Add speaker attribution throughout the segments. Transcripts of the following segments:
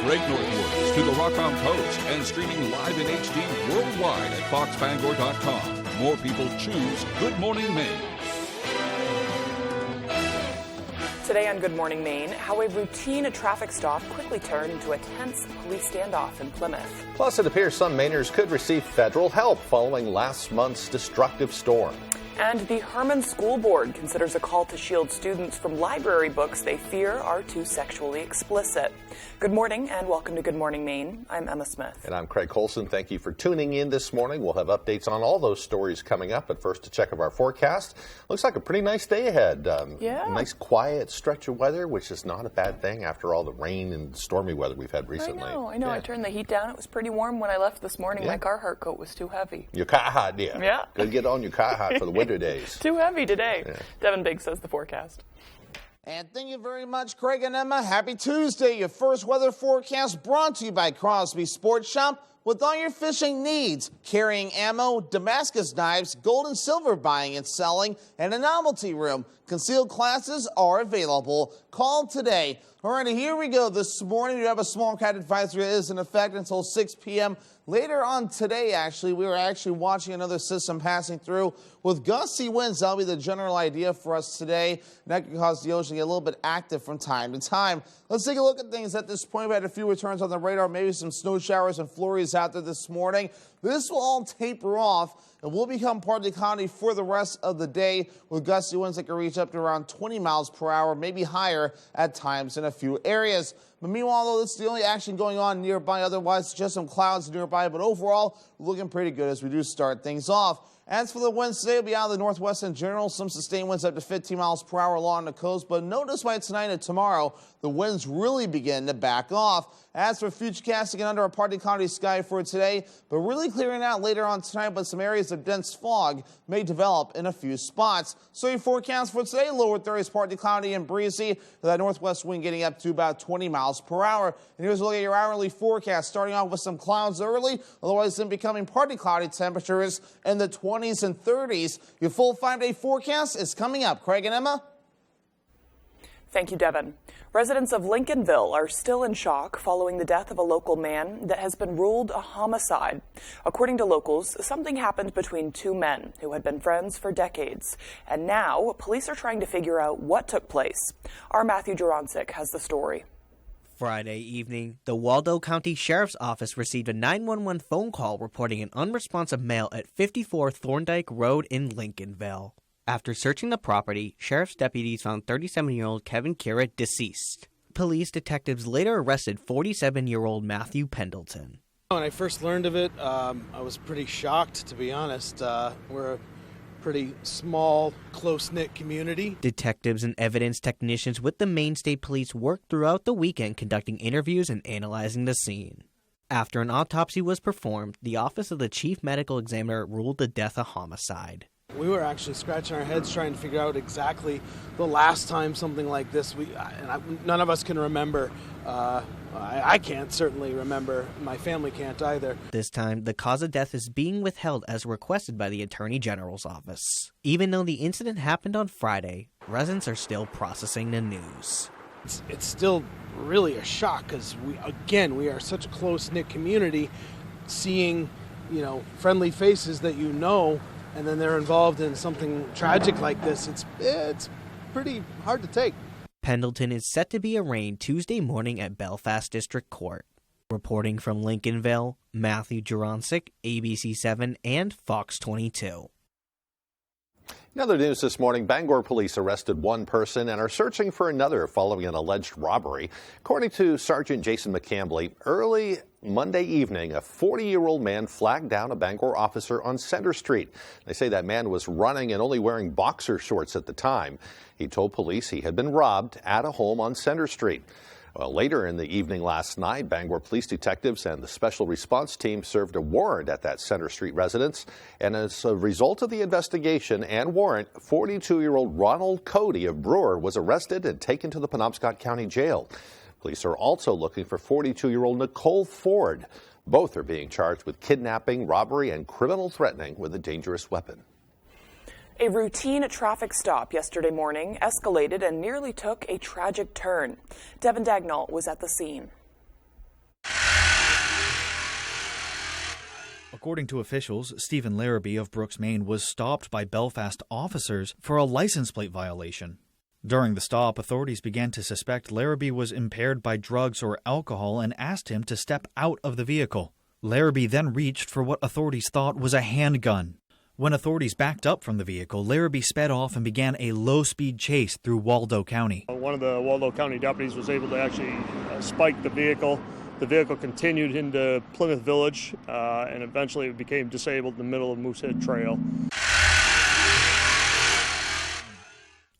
Speaker 1: Great Northwoods to the Rock on Post and streaming live in HD worldwide at foxbangor.com. More people choose Good Morning Maine.
Speaker 2: Today on Good Morning Maine, how a routine traffic stop quickly turned into a tense police standoff in Plymouth.
Speaker 3: Plus, it appears some Mainers could receive federal help following last month's destructive storm.
Speaker 2: And the Herman School Board considers a call to shield students from library books they fear are too sexually explicit. Good morning and welcome to Good Morning Maine. I'm Emma Smith.
Speaker 3: And I'm Craig Colson. Thank you for tuning in this morning. We'll have updates on all those stories coming up. But first, a check of our forecast. Looks like a pretty nice day ahead. Nice quiet stretch of weather, which is not a bad thing after all the rain and stormy weather we've had recently.
Speaker 2: I know. Yeah. I turned the heat down. It was pretty warm when I left this morning. My Carhartt coat was too heavy.
Speaker 3: Your Carhartt,
Speaker 2: Yeah.
Speaker 3: Good get on your Carhartt for the winter days.
Speaker 2: Too heavy today. Yeah. Devin Biggs says the forecast.
Speaker 4: And thank you very much, Craig and Emma. Happy Tuesday. Your first weather forecast brought to you by Crosby Sports Shop. With all your fishing needs, carrying ammo, Damascus knives, gold and silver buying and selling, and a novelty room. Concealed classes are available. Call today. All right, here we go. This morning, we have a small cat advisory that is in effect until 6 p.m. Later on today, we were watching another system passing through with gusty winds. That'll be the general idea for us today. And that can cause the ocean to get a little bit active from time to time. Let's take a look at things at this point. We had a few returns on the radar, maybe some snow showers and flurries out there this morning. This will all taper off and will become part of the economy for the rest of the day with gusty winds that can reach up to around 20 miles per hour, maybe higher at times in a few areas. But meanwhile, though, it's the only action going on nearby. Otherwise, just some clouds nearby. But overall, looking pretty good as we do start things off. As for the winds today, will be out of the northwest in general. Some sustained winds up to 15 miles per hour along the coast. But notice by tonight and tomorrow, the winds really begin to back off. As for futurecasting and under a partly cloudy sky for today, but really clearing out later on tonight, but some areas of dense fog may develop in a few spots. So your forecast for today, lower 30s, partly cloudy and breezy, with that northwest wind getting up to about 20 miles per hour. And here's a look at your hourly forecast, starting off with some clouds early, otherwise then becoming partly cloudy, temperatures in the 20s and 30s. Your full 5-day forecast is coming up. Craig and Emma?
Speaker 2: Thank you, Devin. Residents of Lincolnville are still in shock following the death of a local man that has been ruled a homicide. According to locals, something happened between two men who had been friends for decades. And now, police are trying to figure out what took place. Our Matthew Jurancic has the story.
Speaker 5: Friday evening, the Waldo County Sheriff's Office received a 911 phone call reporting an unresponsive male at 54 Thorndike Road in Lincolnville. After searching the property, sheriff's deputies found 37-year-old Kevin Kira deceased. Police detectives later arrested 47-year-old Matthew Pendleton.
Speaker 6: When I first learned of it, I was pretty shocked, to be honest. We're a pretty small, close-knit community.
Speaker 5: Detectives and evidence technicians with the Maine State Police worked throughout the weekend conducting interviews and analyzing the scene. After an autopsy was performed, the Office of the Chief Medical Examiner ruled the death a homicide.
Speaker 6: We were actually scratching our heads trying to figure out exactly the last time something like this. None of us can remember. I can't certainly remember. My family can't either.
Speaker 5: This time, the cause of death is being withheld as requested by the Attorney General's office. Even though the incident happened on Friday, residents are still processing the news.
Speaker 6: It's still really a shock because we are such a close-knit community. Seeing, friendly faces that and then they're involved in something tragic like this, it's pretty hard to take.
Speaker 5: Pendleton is set to be arraigned Tuesday morning at Belfast District Court. Reporting from Lincolnville, Matthew Jurancic, ABC7 and Fox 22.
Speaker 3: In other news this morning, Bangor police arrested one person and are searching for another following an alleged robbery. According to Sergeant Jason McCambly, early Monday evening, a 40-year-old man flagged down a Bangor officer on Center Street. They say that man was running and only wearing boxer shorts at the time. He told police he had been robbed at a home on Center Street. Well, later in the evening last night, Bangor police detectives and the special response team served a warrant at that Center Street residence. And as a result of the investigation and warrant, 42-year-old Ronald Cody of Brewer was arrested and taken to the Penobscot County Jail. Police are also looking for 42-year-old Nicole Ford. Both are being charged with kidnapping, robbery, and criminal threatening with a dangerous weapon.
Speaker 2: A routine traffic stop yesterday morning escalated and nearly took a tragic turn. Devin Dagnall was at the scene.
Speaker 7: According to officials, Stephen Larrabee of Brooks, Maine, was stopped by Belfast officers for a license plate violation. During the stop, authorities began to suspect Larrabee was impaired by drugs or alcohol and asked him to step out of the vehicle. Larrabee then reached for what authorities thought was a handgun. When authorities backed up from the vehicle, Larrabee sped off and began a low-speed chase through Waldo County.
Speaker 8: One of the Waldo County deputies was able to actually spike the vehicle. The vehicle continued into Plymouth Village and eventually it became disabled in the middle of Moosehead Trail.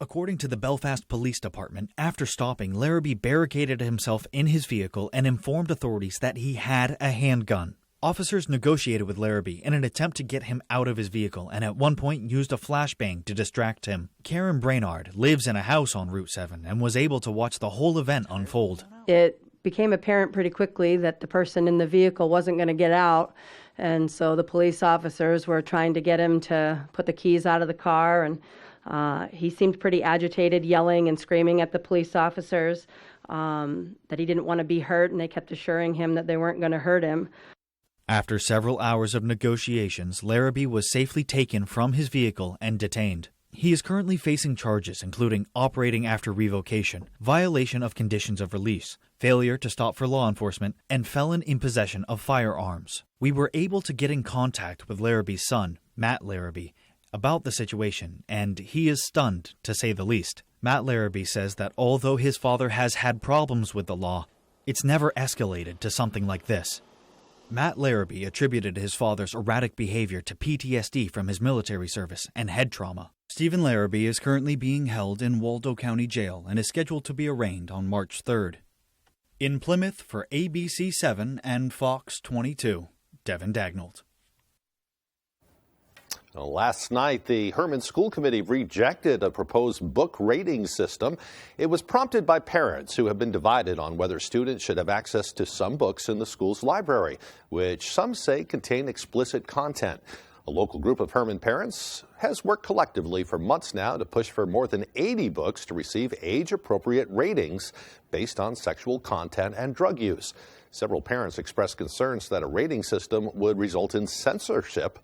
Speaker 7: According to the Belfast Police Department, after stopping, Larrabee barricaded himself in his vehicle and informed authorities that he had a handgun. Officers negotiated with Larrabee in an attempt to get him out of his vehicle and at one point used a flashbang to distract him. Karen Brainard lives in a house on Route 7 and was able to watch the whole event unfold.
Speaker 9: It became apparent pretty quickly that the person in the vehicle wasn't going to get out, and so the police officers were trying to get him to put the keys out of the car, and he seemed pretty agitated, yelling and screaming at the police officers that he didn't want to be hurt, and they kept assuring him that they weren't going to hurt him.
Speaker 7: After several hours of negotiations, Larrabee was safely taken from his vehicle and detained. He is currently facing charges including operating after revocation, violation of conditions of release, failure to stop for law enforcement, and felon in possession of firearms. We were able to get in contact with Larrabee's son, Matt Larrabee, about the situation, and he is stunned, to say the least. Matt Larrabee says that although his father has had problems with the law, it's never escalated to something like this. Matt Larrabee attributed his father's erratic behavior to PTSD from his military service and head trauma. Stephen Larrabee is currently being held in Waldo County Jail and is scheduled to be arraigned on March 3rd. In Plymouth for ABC 7 and Fox 22, Devin Dagnall.
Speaker 3: Last night, the Herman School Committee rejected a proposed book rating system. It was prompted by parents who have been divided on whether students should have access to some books in the school's library, which some say contain explicit content. A local group of Herman parents has worked collectively for months now to push for more than 80 books to receive age-appropriate ratings based on sexual content and drug use. Several parents expressed concerns that a rating system would result in censorship.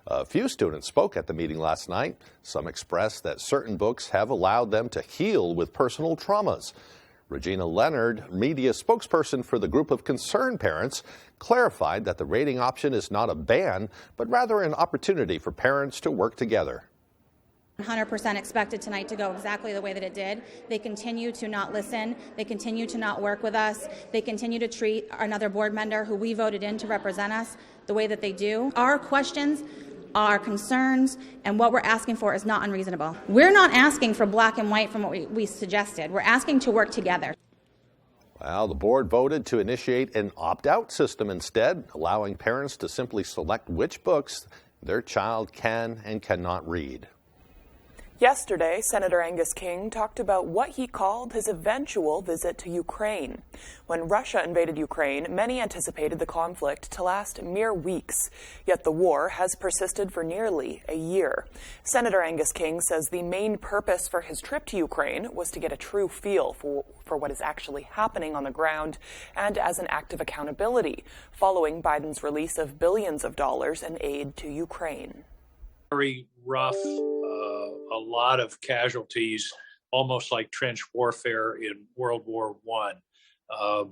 Speaker 3: A few students spoke at the meeting last night. Some expressed that certain books have allowed them to heal with personal traumas. Regina Leonard, media spokesperson for the group of concerned parents, clarified that the rating option is not a ban, but rather an opportunity for parents to work together.
Speaker 10: 100% expected tonight to go exactly the way that it did. They continue to not listen. They continue to not work with us. They continue to treat another board member who we voted in to represent us the way that they do. Our questions, our concerns, and what we're asking for is not unreasonable. We're not asking for black and white from what we suggested. We're asking to work together.
Speaker 3: Well, the board voted to initiate an opt-out system instead, allowing parents to simply select which books their child can and cannot read.
Speaker 2: Yesterday, Senator Angus King talked about what he called his eventual visit to Ukraine. When Russia invaded Ukraine, many anticipated the conflict to last mere weeks, yet the war has persisted for nearly a year. Senator Angus King says the main purpose for his trip to Ukraine was to get a true feel for what is actually happening on the ground and as an act of accountability, following Biden's release of billions of dollars in aid to Ukraine.
Speaker 11: Very rough, a lot of casualties, almost like trench warfare in World War I.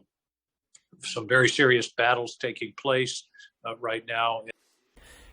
Speaker 11: Some very serious battles taking place right now.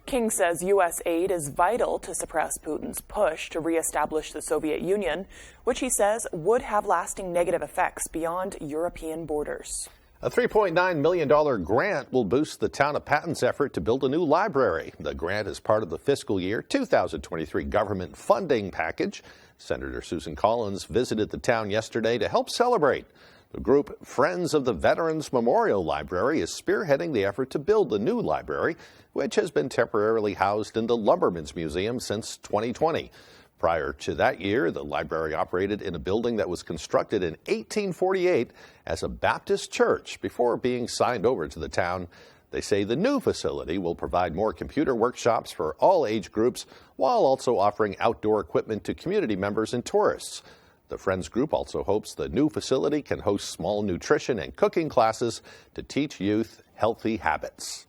Speaker 2: King says U.S. aid is vital to suppress Putin's push to reestablish the Soviet Union, which he says would have lasting negative effects beyond European borders.
Speaker 3: A $3.9 million grant will boost the town of Patton's effort to build a new library. The grant is part of the fiscal year 2023 government funding package. Senator Susan Collins visited the town yesterday to help celebrate. The group Friends of the Veterans Memorial Library is spearheading the effort to build the new library, which has been temporarily housed in the Lumberman's Museum since 2020. Prior to that year, the library operated in a building that was constructed in 1848 as a Baptist church before being signed over to the town. They say the new facility will provide more computer workshops for all age groups while also offering outdoor equipment to community members and tourists. The Friends group also hopes the new facility can host small nutrition and cooking classes to teach youth healthy habits.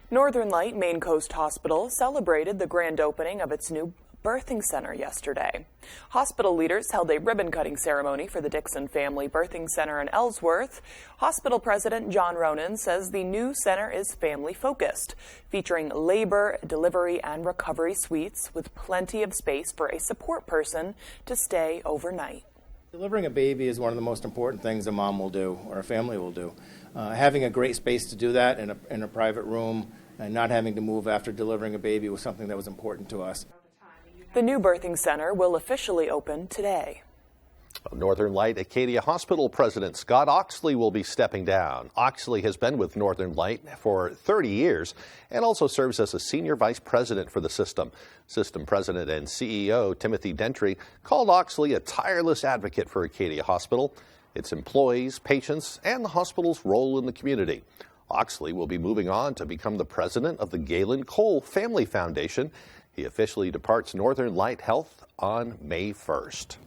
Speaker 2: Northern Light Maine Coast Hospital celebrated the grand opening of its new birthing center yesterday. Hospital leaders held a ribbon-cutting ceremony for the Dixon Family Birthing Center in Ellsworth. Hospital President John Ronan says the new center is family-focused, featuring labor, delivery, and recovery suites with plenty of space for a support person to stay overnight.
Speaker 12: Delivering a baby is one of the most important things a mom will do or a family will do. Having a great space to do that in a private room and not having to move after delivering a baby was something that was important to us.
Speaker 2: The new birthing center will officially open today.
Speaker 3: Northern Light Acadia Hospital President Scott Oxley will be stepping down. Oxley has been with Northern Light for 30 years and also serves as a senior vice president for the system. System president and CEO Timothy Dentry called Oxley a tireless advocate for Acadia Hospital, its employees, patients, and the hospital's role in the community. Oxley will be moving on to become the president of the Galen Cole Family Foundation. He officially departs Northern Light Health on May 1st.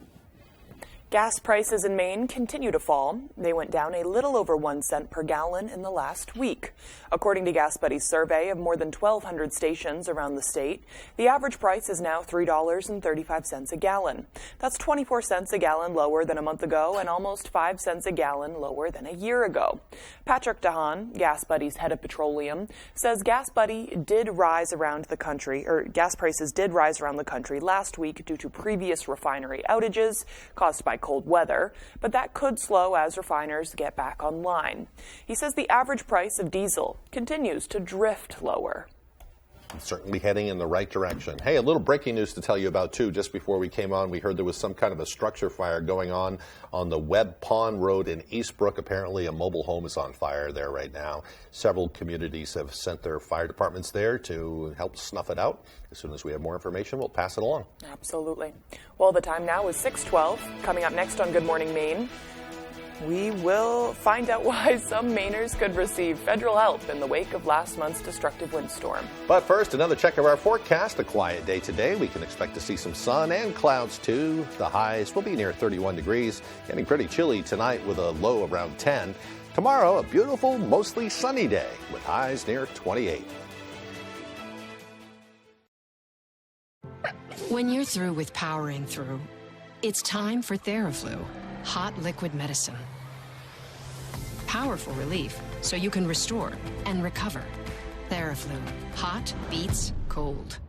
Speaker 2: Gas prices in Maine continue to fall. They went down a little over 1 cent per gallon in the last week. According to Gas Buddy's survey of more than 1,200 stations around the state, the average price is now $3.35 a gallon. That's 24 cents a gallon lower than a month ago and almost 5 cents a gallon lower than a year ago. Patrick DeHaan, Gas Buddy's head of petroleum, says gas prices did rise around the country last week due to previous refinery outages caused by cold weather, but that could slow as refiners get back online. He says the average price of diesel continues to drift lower.
Speaker 3: Certainly heading in the right direction. Hey, a little breaking news to tell you about, too. Just before we came on, we heard there was some kind of a structure fire going on the Webb Pond Road in Eastbrook. Apparently, a mobile home is on fire there right now. Several communities have sent their fire departments there to help snuff it out. As soon as we have more information, we'll pass it along.
Speaker 2: Absolutely. Well, the time now is 6:12. Coming up next on Good Morning Maine, we will find out why some Mainers could receive federal help in the wake of last month's destructive windstorm.
Speaker 3: But first, another check of our forecast. A quiet day today. We can expect to see some sun and clouds, too. The highs will be near 31 degrees, getting pretty chilly tonight with a low around 10. Tomorrow, a beautiful, mostly sunny day with highs near 28.
Speaker 13: When you're through with powering through, it's time for Theraflu, hot liquid medicine. Powerful relief so you can restore and recover. Theraflu, hot beats cold.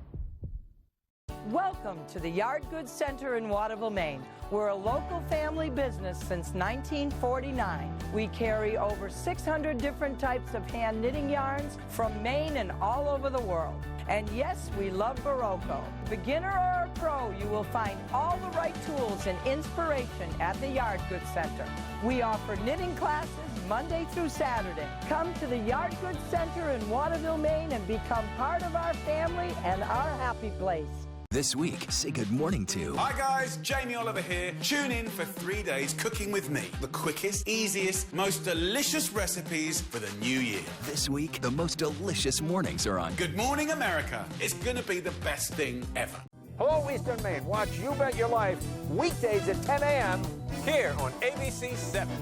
Speaker 14: Welcome to the Yard Goods Center in Waterville, Maine. We're a local family business since 1949. We carry over 600 different types of hand knitting yarns from Maine and all over the world. And yes, we love Barocco. Beginner or a pro, you will find all the right tools and inspiration at the Yard Goods Center. We offer knitting classes Monday through Saturday. Come to the Yard Goods Center in Waterville, Maine and become part of our family and our happy place.
Speaker 15: This week, say good morning to...
Speaker 16: Hi guys, Jamie Oliver here. Tune in for 3 days cooking with me. The quickest, easiest, most delicious recipes for the new year.
Speaker 15: This week, the most delicious mornings are on...
Speaker 16: Good Morning America. It's gonna be the best thing ever.
Speaker 17: Hello, Eastern Maine. Watch You Bet Your Life weekdays at 10 a.m. here on ABC 7.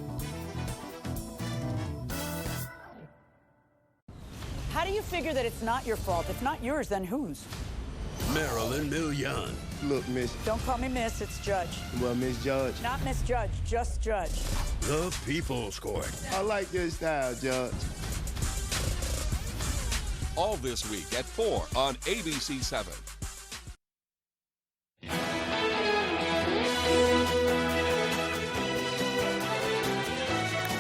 Speaker 18: How do you figure that it's not your fault? If not yours, then whose?
Speaker 19: Marilyn Millian.
Speaker 20: Look, Miss.
Speaker 18: Don't call me Miss, it's Judge.
Speaker 20: Well, Miss Judge.
Speaker 18: Not Miss Judge, just Judge.
Speaker 19: The People's Court.
Speaker 20: I like your style, Judge.
Speaker 1: All this week at 4 on ABC 7.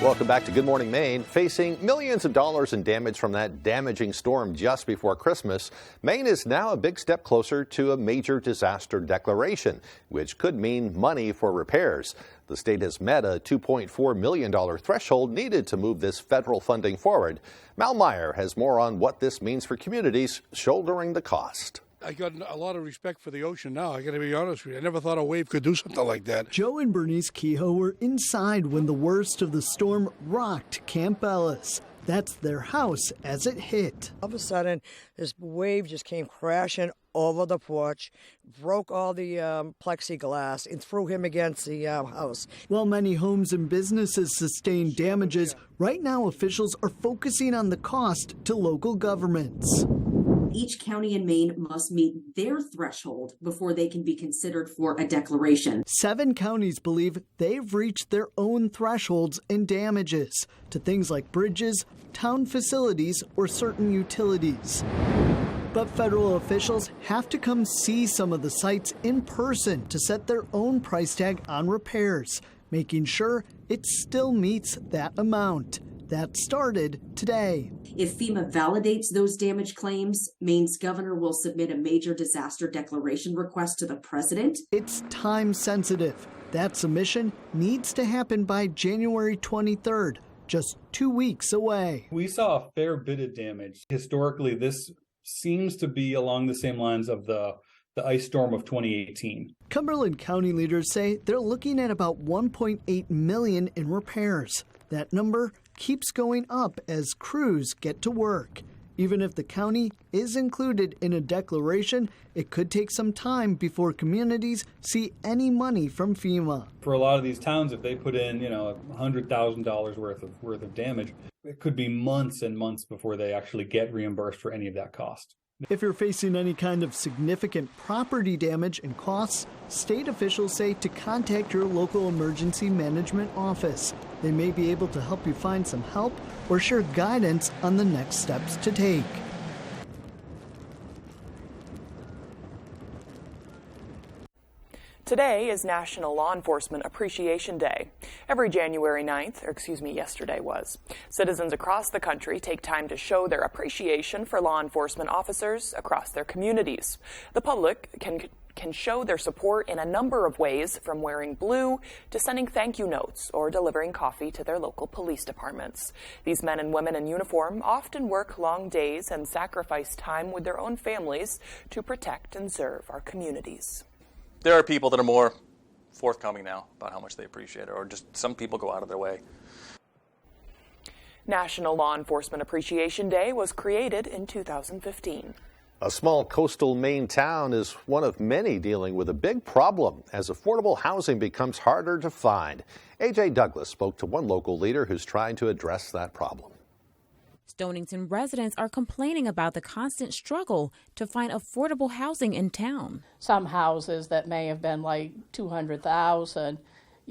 Speaker 3: Welcome back to Good Morning Maine. Facing millions of dollars in damage from that damaging storm just before Christmas, Maine is now a big step closer to a major disaster declaration, which could mean money for repairs. The state has met a $2.4 million threshold needed to move this federal funding forward. Mal Meyer has more on what this means for communities shouldering the cost.
Speaker 21: I got a lot of respect for the ocean now. I got to be honest with you. I never thought a wave could do something like that.
Speaker 22: Joe and Bernice Kehoe were inside when the worst of the storm rocked Camp Ellis. That's their house as it hit.
Speaker 23: All of a sudden, this wave just came crashing
Speaker 4: over the porch, broke all the plexiglass, and threw him against the house.
Speaker 22: While many homes and businesses sustained damages, right now officials are focusing on the cost to local governments.
Speaker 6: Each county in Maine must meet their threshold before they can be considered for a declaration.
Speaker 22: 7 counties believe they've reached their own thresholds in damages to things like bridges, town facilities, or certain utilities. But federal officials have to come see some of the sites in person to set their own price tag on repairs, making sure it still meets that amount. That started today.
Speaker 6: If FEMA validates those damage claims, Maine's governor will submit a major disaster declaration request to the president.
Speaker 22: It's time sensitive. That submission needs to happen by January 23rd, just 2 weeks away.
Speaker 23: We saw a fair bit of damage. Historically, this seems to be along the same lines of the ice storm of 2018.
Speaker 22: Cumberland County leaders say they're looking at about $1.8 million in repairs. That number keeps going up as crews get to work. Even if the county is included in a declaration, it could take some time before communities see any money from FEMA.
Speaker 23: For a lot of these towns, if they put in, $100,000 worth of damage, it could be months and months before they actually get reimbursed for any of that cost.
Speaker 22: If you're facing any kind of significant property damage and costs, state officials say to contact your local emergency management office. They may be able to help you find some help or share guidance on the next steps to take.
Speaker 2: Today is National Law Enforcement Appreciation Day. Every January 9th, yesterday was. Citizens across the country take time to show their appreciation for law enforcement officers across their communities. The public can show their support in a number of ways, from wearing blue to sending thank you notes or delivering coffee to their local police departments. These men and women in uniform often work long days and sacrifice time with their own families to protect and serve our communities.
Speaker 24: There are people that are more forthcoming now about how much they appreciate it, or just some people go out of their way.
Speaker 2: National Law Enforcement Appreciation Day was created in 2015.
Speaker 3: A small coastal Maine town is one of many dealing with a big problem as affordable housing becomes harder to find. A.J. Douglas spoke to one local leader who's trying to address that problem.
Speaker 25: Stonington residents are complaining about the constant struggle to find affordable housing in town.
Speaker 26: Some houses that may have been like $200,000,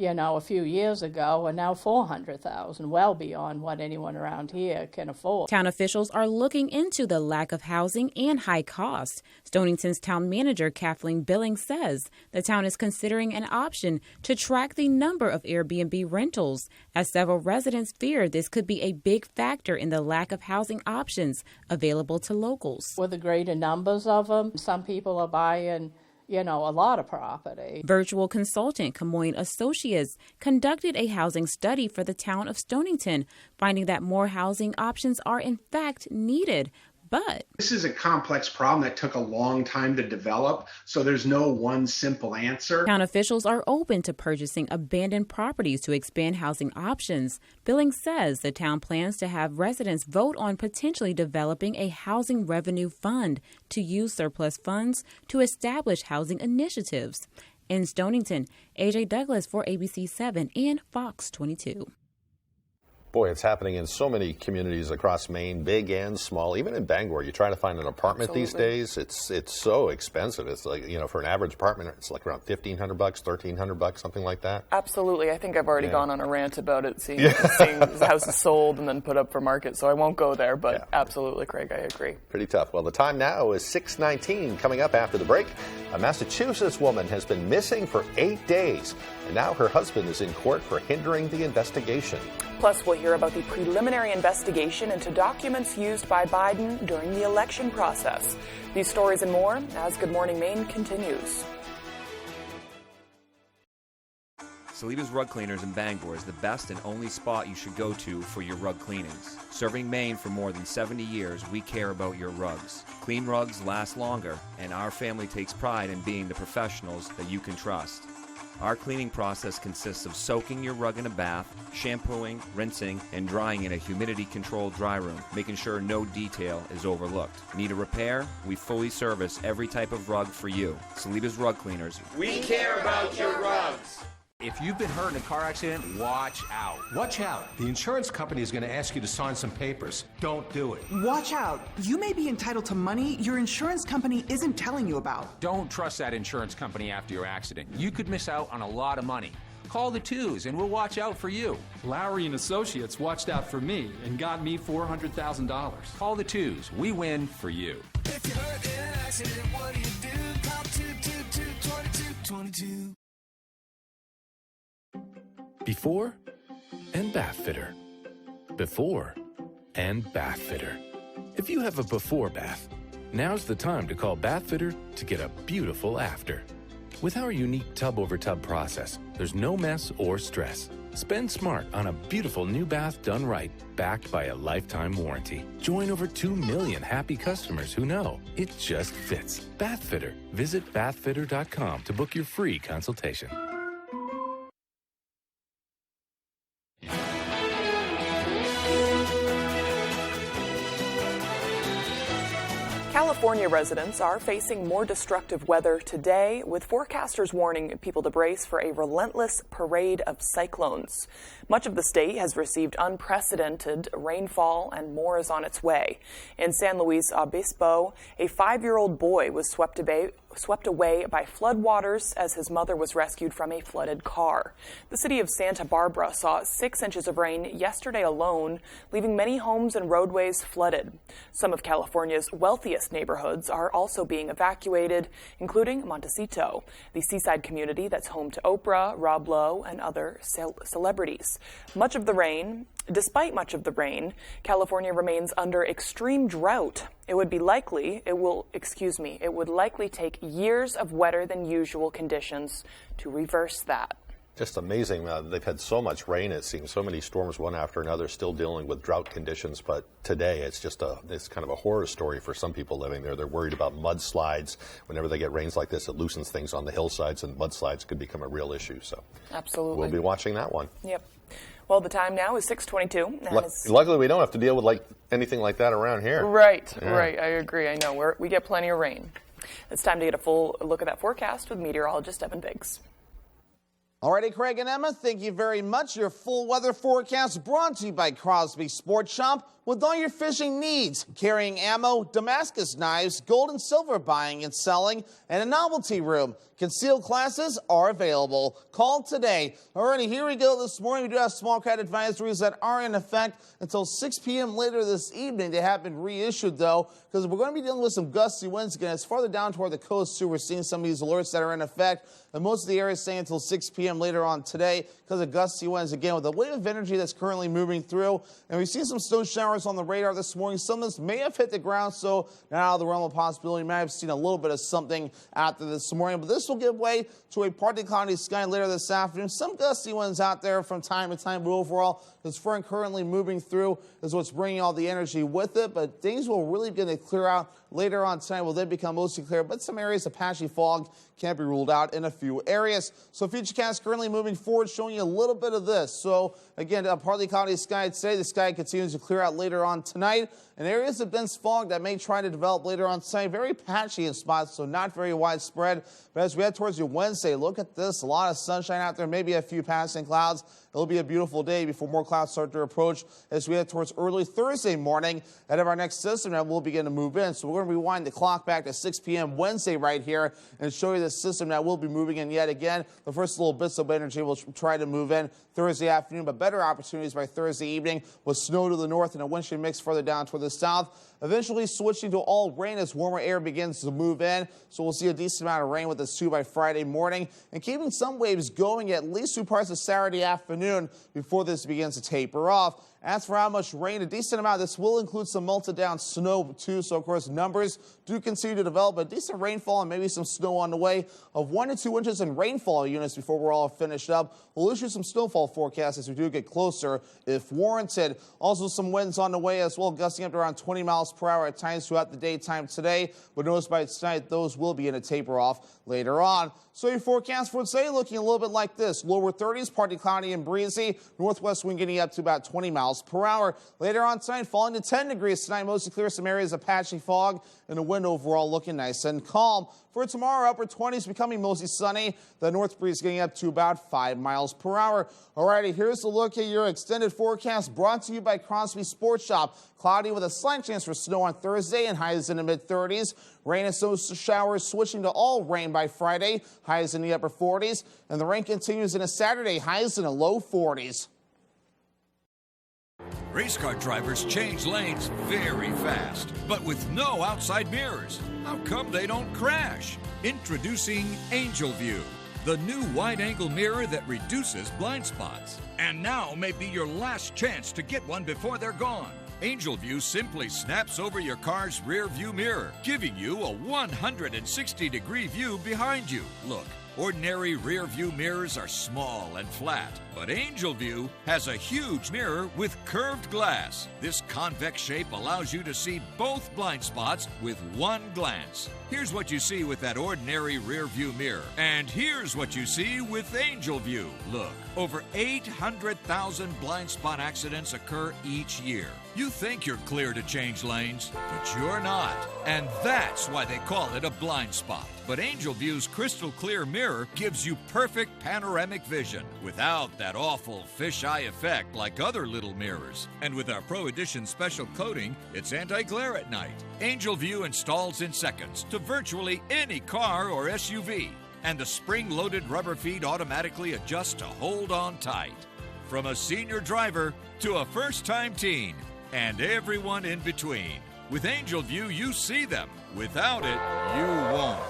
Speaker 26: a few years ago are now $400,000, well beyond what anyone around here can afford.
Speaker 25: Town officials are looking into the lack of housing and high costs. Stonington's town manager, Kathleen Billings, says the town is considering an option to track the number of Airbnb rentals, as several residents fear this could be a big factor in the lack of housing options available to locals.
Speaker 26: With the greater numbers of them, some people are buying a lot of property.
Speaker 25: Virtual consultant Camoin Associates conducted a housing study for the town of Stonington, finding that more housing options are in fact needed. But
Speaker 27: this is a complex problem that took a long time to develop, so there's no one simple answer.
Speaker 25: Town officials are open to purchasing abandoned properties to expand housing options. Billings says the town plans to have residents vote on potentially developing a housing revenue fund to use surplus funds to establish housing initiatives. In Stonington, A.J. Douglas for ABC 7 and Fox 22.
Speaker 3: Boy, it's happening in so many communities across Maine, big and small. Even in Bangor, you try to find an apartment these days. It's so expensive. It's like, for an average apartment, it's like around $1,500, $1,300, something like that.
Speaker 2: Absolutely. I think I've already gone on a rant about it, seeing the houses sold and then put up for market. So I won't go there, but absolutely, Craig, I agree.
Speaker 3: Pretty tough. Well, the time now is 6:19. Coming up after the break, a Massachusetts woman has been missing for 8 days, and now her husband is in court for hindering the investigation.
Speaker 2: Plus, we'll hear about the preliminary investigation into documents used by Biden during the election process. These stories and more as Good Morning Maine continues.
Speaker 28: Salita's Rug Cleaners in Bangor is the best and only spot you should go to for your rug cleanings. Serving Maine for more than 70 years, we care about your rugs. Clean rugs last longer, and our family takes pride in being the professionals that you can trust. Our cleaning process consists of soaking your rug in a bath, shampooing, rinsing, and drying in a humidity-controlled dry room, making sure no detail is overlooked. Need a repair? We fully service every type of rug for you. Saliba's Rug Cleaners.
Speaker 5: We care about your rugs.
Speaker 7: If you've been hurt in a car accident, watch out.
Speaker 8: Watch out. The insurance company is going to ask you to sign some papers. Don't do it.
Speaker 9: Watch out. You may be entitled to money your insurance company isn't telling you about.
Speaker 7: Don't trust that insurance company after your accident. You could miss out on a lot of money. Call the Twos and we'll watch out for you.
Speaker 10: Lowry and Associates watched out for me and got me $400,000.
Speaker 7: Call the Twos. We win for you.
Speaker 5: If you're hurt in an accident, what do you do? Call 222-2222.
Speaker 11: Before and Bath Fitter. Before and Bath Fitter. If you have a before bath, now's the time to call Bath Fitter to get a beautiful after. With our unique tub-over-tub process, there's no mess or stress. Spend smart on a beautiful new bath done right, backed by a lifetime warranty. Join over 2 million happy customers who know it just fits. Bath Fitter. Visit bathfitter.com to book your free consultation.
Speaker 2: California residents are facing more destructive weather today, with forecasters warning people to brace for a relentless parade of cyclones. Much of the state has received unprecedented rainfall, and more is on its way. In San Luis Obispo, a 5-year-old boy was swept away by floodwaters as his mother was rescued from a flooded car. The city of Santa Barbara saw 6 inches of rain yesterday alone, leaving many homes and roadways flooded. Some of California's wealthiest neighborhoods are also being evacuated, including Montecito, the seaside community that's home to Oprah, Rob Lowe, and other celebrities. Despite much of the rain, California remains under extreme drought. It would likely take years of wetter than usual conditions to reverse that.
Speaker 3: Just amazing. They've had so much rain, it seems, so many storms one after another, still dealing with drought conditions. But today it's kind of a horror story for some people living there. They're worried about mudslides. Whenever they get rains like this, it loosens things on the hillsides, and mudslides could become a real issue. So
Speaker 2: absolutely,
Speaker 3: we'll be watching that one.
Speaker 2: Yep. Well, the time now is 6:22.
Speaker 3: Luckily, we don't have to deal with anything like that around here.
Speaker 2: Right,
Speaker 3: yeah.
Speaker 2: Right. I agree. I know. We get plenty of rain. It's time to get a full look at that forecast with meteorologist Evan Biggs.
Speaker 12: Alrighty, Craig and Emma, thank you very much. Your full weather forecast brought to you by Crosby Sports Shop. With all your fishing needs, carrying ammo, Damascus knives, gold and silver buying and selling, and a novelty room. Concealed classes are available. Call today. Alrighty, here we go this morning. We do have small cat advisories that are in effect until 6 p.m. later this evening. They have been reissued, though, because we're going to be dealing with some gusty winds again. It's farther down toward the coast, too. We're seeing some of these alerts that are in effect. And most of the areas stay until 6 p.m. later on today because of gusty winds, again, with the wave of energy that's currently moving through. And we've seen some snow showers on the radar this morning. Some of this may have hit the ground, so not out of the realm of possibility. You might have seen a little bit of something after this morning, but this will give way to a partly cloudy sky later this afternoon. Some gusty winds out there from time to time, but overall, this front currently moving through is what's bringing all the energy with it, but things will really begin to clear out later on tonight. Will then become mostly clear, but some areas of patchy fog can't be ruled out in a few areas. So Futurecast currently moving forward, showing you a little bit of this. So again, a partly cloudy sky today. The sky continues to clear out later on tonight. And areas of dense fog that may try to develop later on tonight, very patchy in spots, so not very widespread. But as we head towards your Wednesday, look at this. A lot of sunshine out there, maybe a few passing clouds. It'll be a beautiful day before more clouds start to approach as we head towards early Thursday morning. Ahead of our next system that will begin to move in. So we're going to rewind the clock back to 6 p.m. Wednesday right here and show you the system that will be moving in yet again. The first little bits of energy will try to move in Thursday afternoon, but better opportunities by Thursday evening with snow to the north and a wind shear mix further down toward the south. Eventually switching to all rain as warmer air begins to move in. So we'll see a decent amount of rain with this too by Friday morning and keeping some waves going at least through parts of Saturday afternoon before this begins to taper off. As for how much rain, a decent amount. This will include some melted down snow too. So of course numbers do continue to develop. A decent rainfall and maybe some snow on the way of 1 to 2 inches in rainfall units before we're all finished up. We'll issue some snowfall forecasts as we do get closer if warranted. Also some winds on the way as well, gusting up to around 20 miles per hour at times throughout the daytime today. But notice by tonight those will begin to taper off later on. So your forecast for today looking a little bit like this. Lower 30s, partly cloudy and breezy. Northwest wind getting up to about 20 miles per hour. Later on tonight, falling to 10 degrees tonight. Mostly clear, some areas of patchy fog, and the wind overall looking nice and calm. For tomorrow, upper 20s becoming mostly sunny. The north breeze getting up to about 5 miles per hour. Alrighty, here's a look at your extended forecast brought to you by Crosby Sports Shop. Cloudy with a slight chance for snow on Thursday and highs in the mid-30s. Rain and snow showers switching to all rain by Friday. Highs in the upper 40s. And the rain continues into Saturday. Highs in the low 40s.
Speaker 1: Race car drivers change lanes very fast, but with no outside mirrors. How come they don't crash? Introducing Angel View, the new wide-angle mirror that reduces blind spots. And now may be your last chance to get one before they're gone. Angel View simply snaps over your car's rear view mirror, giving you a 160-degree view behind you. Look, ordinary rear view mirrors are small and flat, but Angel View has a huge mirror with curved glass. This convex shape allows you to see both blind spots with one glance. Here's what you see with that ordinary rear view mirror, and here's what you see with Angel View. Look, over 800,000 blind spot accidents occur each year. You think you're clear to change lanes, but you're not. And that's why they call it a blind spot. But Angel View's crystal clear mirror gives you perfect panoramic vision without that awful fisheye effect like other little mirrors. And with our Pro Edition special coating, it's anti-glare at night. Angel View installs in seconds to virtually any car or SUV. And the spring-loaded rubber feet automatically adjust to hold on tight. From a senior driver to a first-time teen, and everyone in between. With Angel View, you see them. Without it, you won't.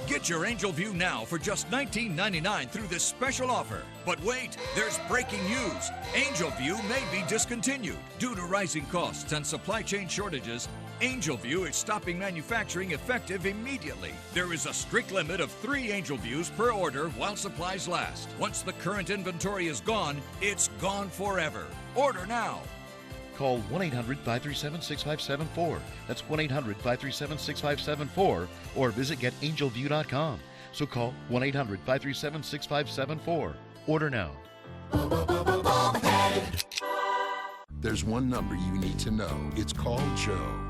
Speaker 1: Get your Angel View now for just $19.99 through this special offer. But wait, there's breaking news. Angel View may be discontinued. Due to rising costs and supply chain shortages, Angel View is stopping manufacturing effective immediately. There is a strict limit of 3 Angel Views per order while supplies last. Once the current inventory is gone, it's gone forever. Order now.
Speaker 13: Call 1-800-537-6574. That's 1-800-537-6574. Or visit getangelview.com. So call 1-800-537-6574. Order now.
Speaker 14: There's one number you need to know. It's called Joe.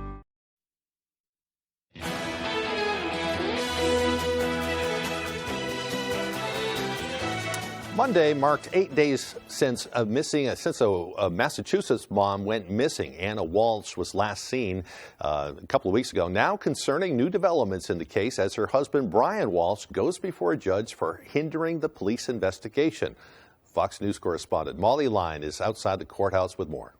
Speaker 3: Monday marked 8 days since a Massachusetts mom went missing. Anna Walsh was last seen a couple of weeks ago. Now concerning new developments in the case as her husband Brian Walsh goes before a judge for hindering the police investigation. Fox News correspondent Molly Line is outside the courthouse with more.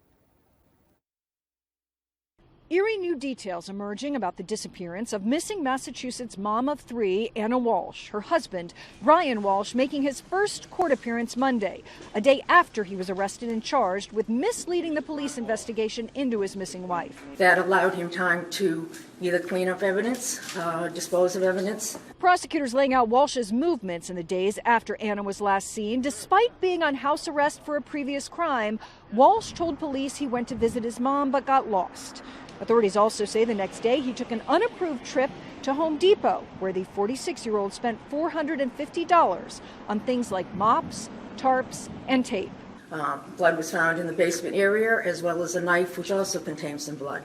Speaker 15: Eerie new details emerging about the disappearance of missing Massachusetts mom of 3, Anna Walsh. Her husband, Brian Walsh, making his first court appearance Monday, a day after he was arrested and charged with misleading the police investigation into his missing wife.
Speaker 16: That allowed him time to either clean up evidence, dispose of evidence.
Speaker 15: Prosecutors laying out Walsh's movements in the days after Anna was last seen. Despite being on house arrest for a previous crime, Walsh told police he went to visit his mom but got lost. Authorities also say the next day he took an unapproved trip to Home Depot, where the 46-year-old spent $450 on things like mops, tarps, and tape.
Speaker 16: Blood was found in the basement area, as well as a knife, which also contained some blood.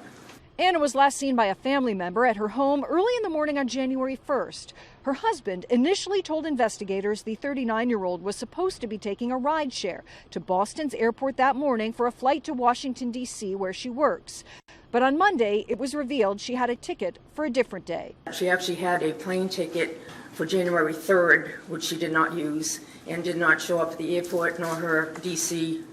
Speaker 15: Anna was last seen by a family member at her home early in the morning on January 1st. Her husband initially told investigators the 39-year-old was supposed to be taking a ride share to Boston's airport that morning for a flight to Washington, D.C., where she works. But on Monday, it was revealed she had a ticket for a different day.
Speaker 16: She actually had a plane ticket for January 3rd, which she did not use, and did not show up at the airport, nor her D.C.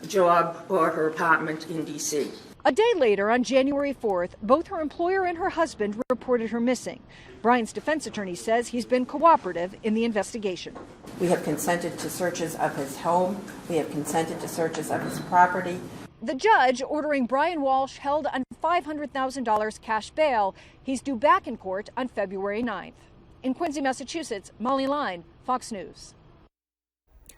Speaker 16: job or her apartment in D.C.
Speaker 15: A day later, on January 4th, both her employer and her husband reported her missing. Brian's defense attorney says he's been cooperative in the investigation.
Speaker 17: We have consented to searches of his home. We have consented to searches of his property.
Speaker 15: The judge ordering Brian Walsh held on $500,000 cash bail. He's due back in court on February 9th. In Quincy, Massachusetts, Molly Line, Fox News.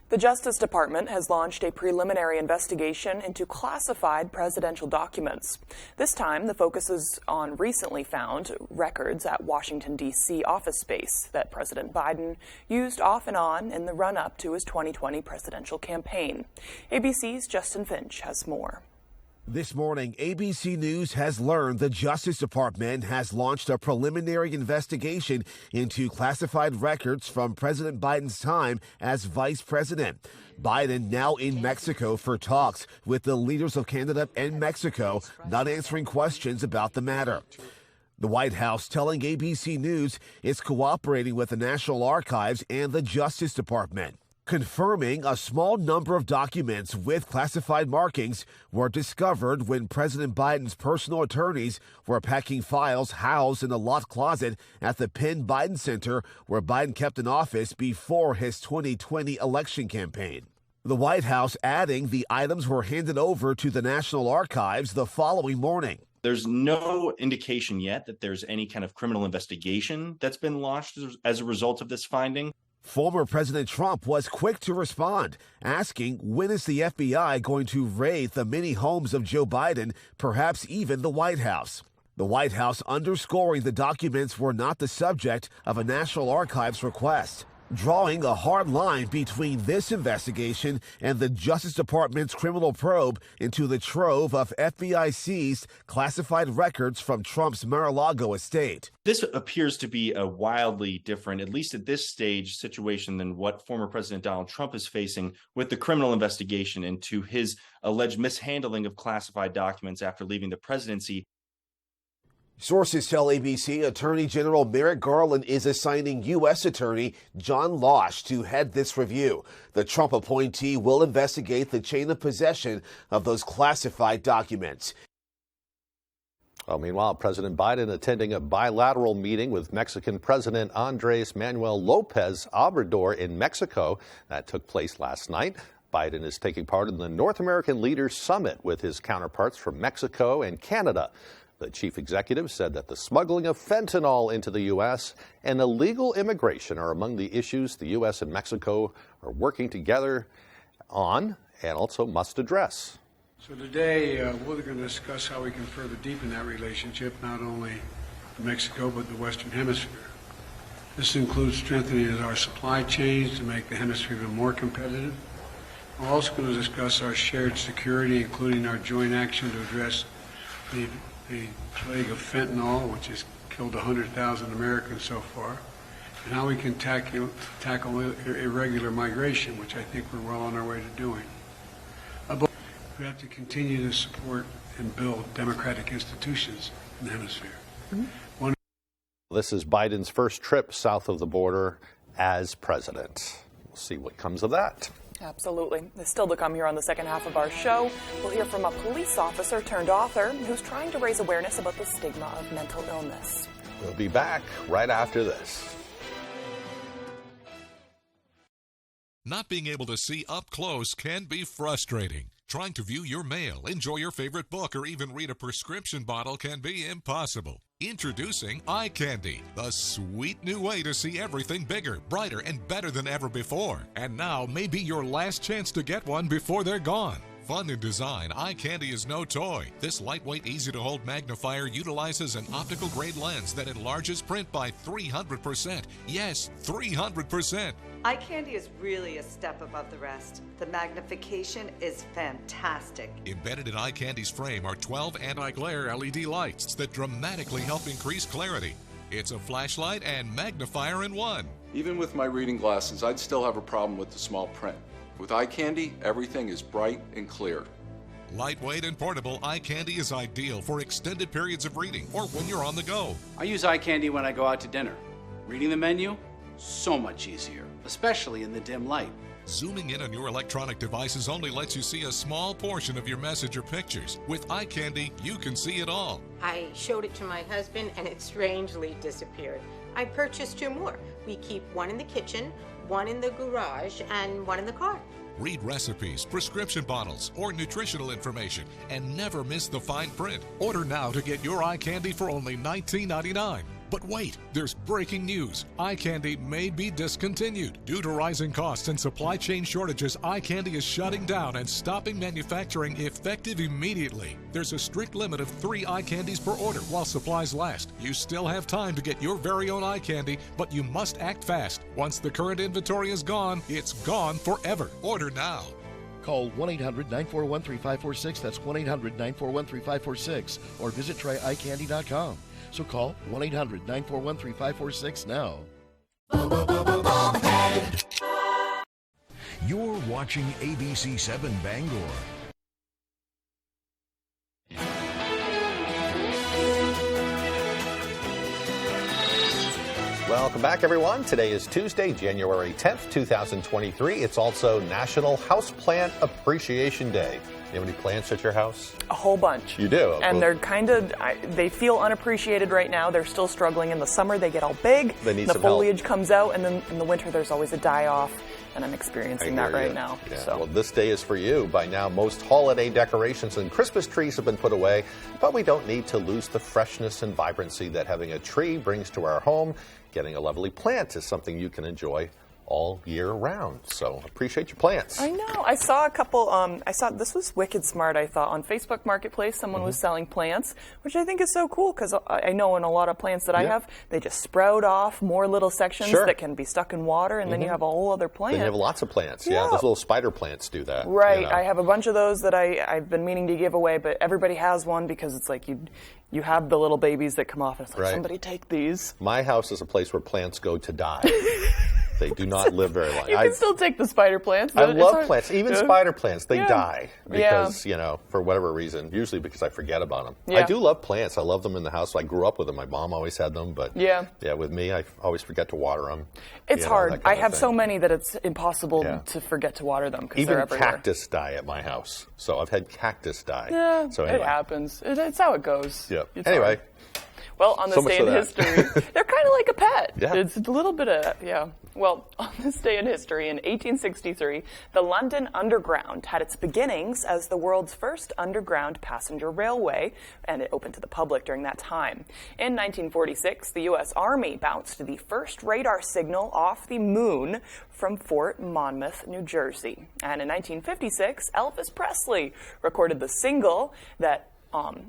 Speaker 2: The Justice Department has launched a preliminary investigation into classified presidential documents. This time, the focus is on recently found records at Washington, D.C. office space that President Biden used off and on in the run-up to his 2020 presidential campaign. ABC's Justin Finch has more.
Speaker 4: This morning, ABC News has learned the Justice Department has launched a preliminary investigation into classified records from President Biden's time as vice president. Biden now in Mexico for talks with the leaders of Canada and Mexico, not answering questions about the matter. The White House telling ABC News it's cooperating with the National Archives and the Justice Department, confirming a small number of documents with classified markings were discovered when President Biden's personal attorneys were packing files housed in a locked closet at the Penn Biden Center, where Biden kept an office before his 2020 election campaign. The White House adding the items were handed over to the National Archives the following morning.
Speaker 6: There's no indication yet that there's any kind of criminal investigation that's been launched as a result of this finding.
Speaker 4: Former President Trump was quick to respond, asking when is the FBI going to raid the many homes of Joe Biden, perhaps even the White House. The White House underscoring the documents were not the subject of a National Archives request, drawing a hard line between this investigation and the Justice Department's criminal probe into the trove of FBI-seized classified records from Trump's Mar-a-Lago estate.
Speaker 6: This appears to be a wildly different, at least at this stage, situation than what former President Donald Trump is facing with the criminal investigation into his alleged mishandling of classified documents after leaving the presidency.
Speaker 4: Sources tell ABC Attorney General Merrick Garland is assigning U.S. Attorney John Losh to head this review. The Trump appointee will investigate the chain of possession of those classified documents.
Speaker 3: Well, meanwhile, President Biden attending a bilateral meeting with Mexican President Andres Manuel Lopez Obrador in Mexico. That took place last night. Biden is taking part in the North American Leaders Summit with his counterparts from Mexico and Canada. The chief executive said that the smuggling of fentanyl into the U.S. and illegal immigration are among the issues the U.S. and Mexico are working together on and also must address.
Speaker 17: So today we're going to discuss how we can further deepen that relationship, not only Mexico but the Western Hemisphere. This includes strengthening our supply chains to make the hemisphere even more competitive. We're also going to discuss our shared security, including our joint action to address the plague of fentanyl, which has killed 100,000 Americans so far, and how we can tackle irregular migration, which I think we're well on our way to doing. We have to continue to support and build democratic institutions in the hemisphere.
Speaker 3: This is Biden's first trip south of the border as president. We'll see what comes of that.
Speaker 2: Absolutely. Still to come here on the second half of our show, we'll hear from a police officer turned author who's trying to raise awareness about the stigma of mental illness.
Speaker 3: We'll be back right after this.
Speaker 18: Not being able to see up close can be frustrating. Trying to view your mail, enjoy your favorite book, or even read a prescription bottle can be impossible. Introducing Eye Candy, the sweet new way to see everything bigger, brighter, and better than ever before. And now may be your last chance to get one before they're gone. Fun in design, Eye Candy is no toy. This lightweight, easy-to-hold magnifier utilizes an optical-grade lens that enlarges print by 300%. Yes, 300%.
Speaker 19: Eye Candy is really a step above the rest. The magnification is fantastic.
Speaker 18: Embedded in Eye Candy's frame are 12 anti-glare LED lights that dramatically help increase clarity. It's a flashlight and magnifier in one.
Speaker 20: Even with my reading glasses, I'd still have a problem with the small print. With Eye Candy, everything is bright and clear.
Speaker 18: Lightweight and portable, Eye Candy is ideal for extended periods of reading or when you're on the go.
Speaker 21: I use Eye Candy when I go out to dinner. Reading the menu, so much easier, especially in the dim light.
Speaker 18: Zooming in on your electronic devices only lets you see a small portion of your message or pictures. With Eye Candy, you can see it all.
Speaker 23: I showed it to my husband and it strangely disappeared. I purchased 2 more. We keep one in the kitchen, one in the garage, and one in the car.
Speaker 18: Read recipes, prescription bottles, or nutritional information, and never miss the fine print. Order now to get your eye candy for only $19.99. But wait, there's breaking news. Eye candy may be discontinued. Due to rising costs and supply chain shortages, eye candy is shutting down and stopping manufacturing effective immediately. There's a strict limit of 3 eye candies per order while supplies last. You still have time to get your very own eye candy, but you must act fast. Once the current inventory is gone, it's gone forever. Order now.
Speaker 13: Call 1-800-941-3546. That's 1-800-941-3546. Or visit tryeyecandy.com. So call 1-800-941-3546 now.
Speaker 8: You're watching ABC 7 Bangor.
Speaker 3: Welcome back, everyone. Today is Tuesday, January 10th, 2023. It's also National Houseplant Appreciation Day. You have any plants at your house?
Speaker 2: A whole bunch.
Speaker 3: You do?
Speaker 2: And they're they feel unappreciated right now. They're still struggling. In the summer, they get all big.
Speaker 3: They need
Speaker 2: the
Speaker 3: some
Speaker 2: foliage
Speaker 3: help.
Speaker 2: comes out, and then in the winter, there's always a die-off. And I'm experiencing that right now.
Speaker 3: Yeah.
Speaker 2: So.
Speaker 3: Well, this day is for you. By now, most holiday decorations and Christmas trees have been put away, but we don't need to lose the freshness and vibrancy that having a tree brings to our home. Getting a lovely plant is something you can enjoy all year round. So appreciate your plants.
Speaker 2: I know. I saw a couple, this was wicked smart, I thought. On Facebook Marketplace, someone was selling plants, which I think is so cool because I know in a lot of plants that I have, they just sprout off more little sections that can be stuck in water, and then you have a whole other plant.
Speaker 3: Then you have lots of plants. Yeah, those little spider plants do that.
Speaker 2: Right.
Speaker 3: You know.
Speaker 2: I have a bunch of those that I've been meaning to give away, but everybody has one because it's like you have the little babies that come off, and it's like, somebody take these.
Speaker 3: My house is a place where plants go to die. They do not live very long.
Speaker 2: You can still take the spider plants.
Speaker 3: I love plants. Even spider plants, they die because, for whatever reason, usually because I forget about them.
Speaker 2: Yeah.
Speaker 3: I do love plants. I love them in the house. I grew up with them. My mom always had them, but with me, I always forget to water them.
Speaker 2: It's hard. I have so many that it's impossible to forget to water them because they're everywhere.
Speaker 3: Even cactus die at my house. So I've had cactus die.
Speaker 2: Yeah,
Speaker 3: so anyway.
Speaker 2: It happens. It's how it goes.
Speaker 3: Yeah.
Speaker 2: Anyway. Well, on this day in history, they're kind of like a pet.
Speaker 3: Yeah.
Speaker 2: It's a little bit of, Well, on this day in history, in 1863, the London Underground had its beginnings as the world's first underground passenger railway, and it opened to the public during that time. In 1946, the U.S. Army bounced the first radar signal off the moon from Fort Monmouth, New Jersey. And in 1956, Elvis Presley recorded the single that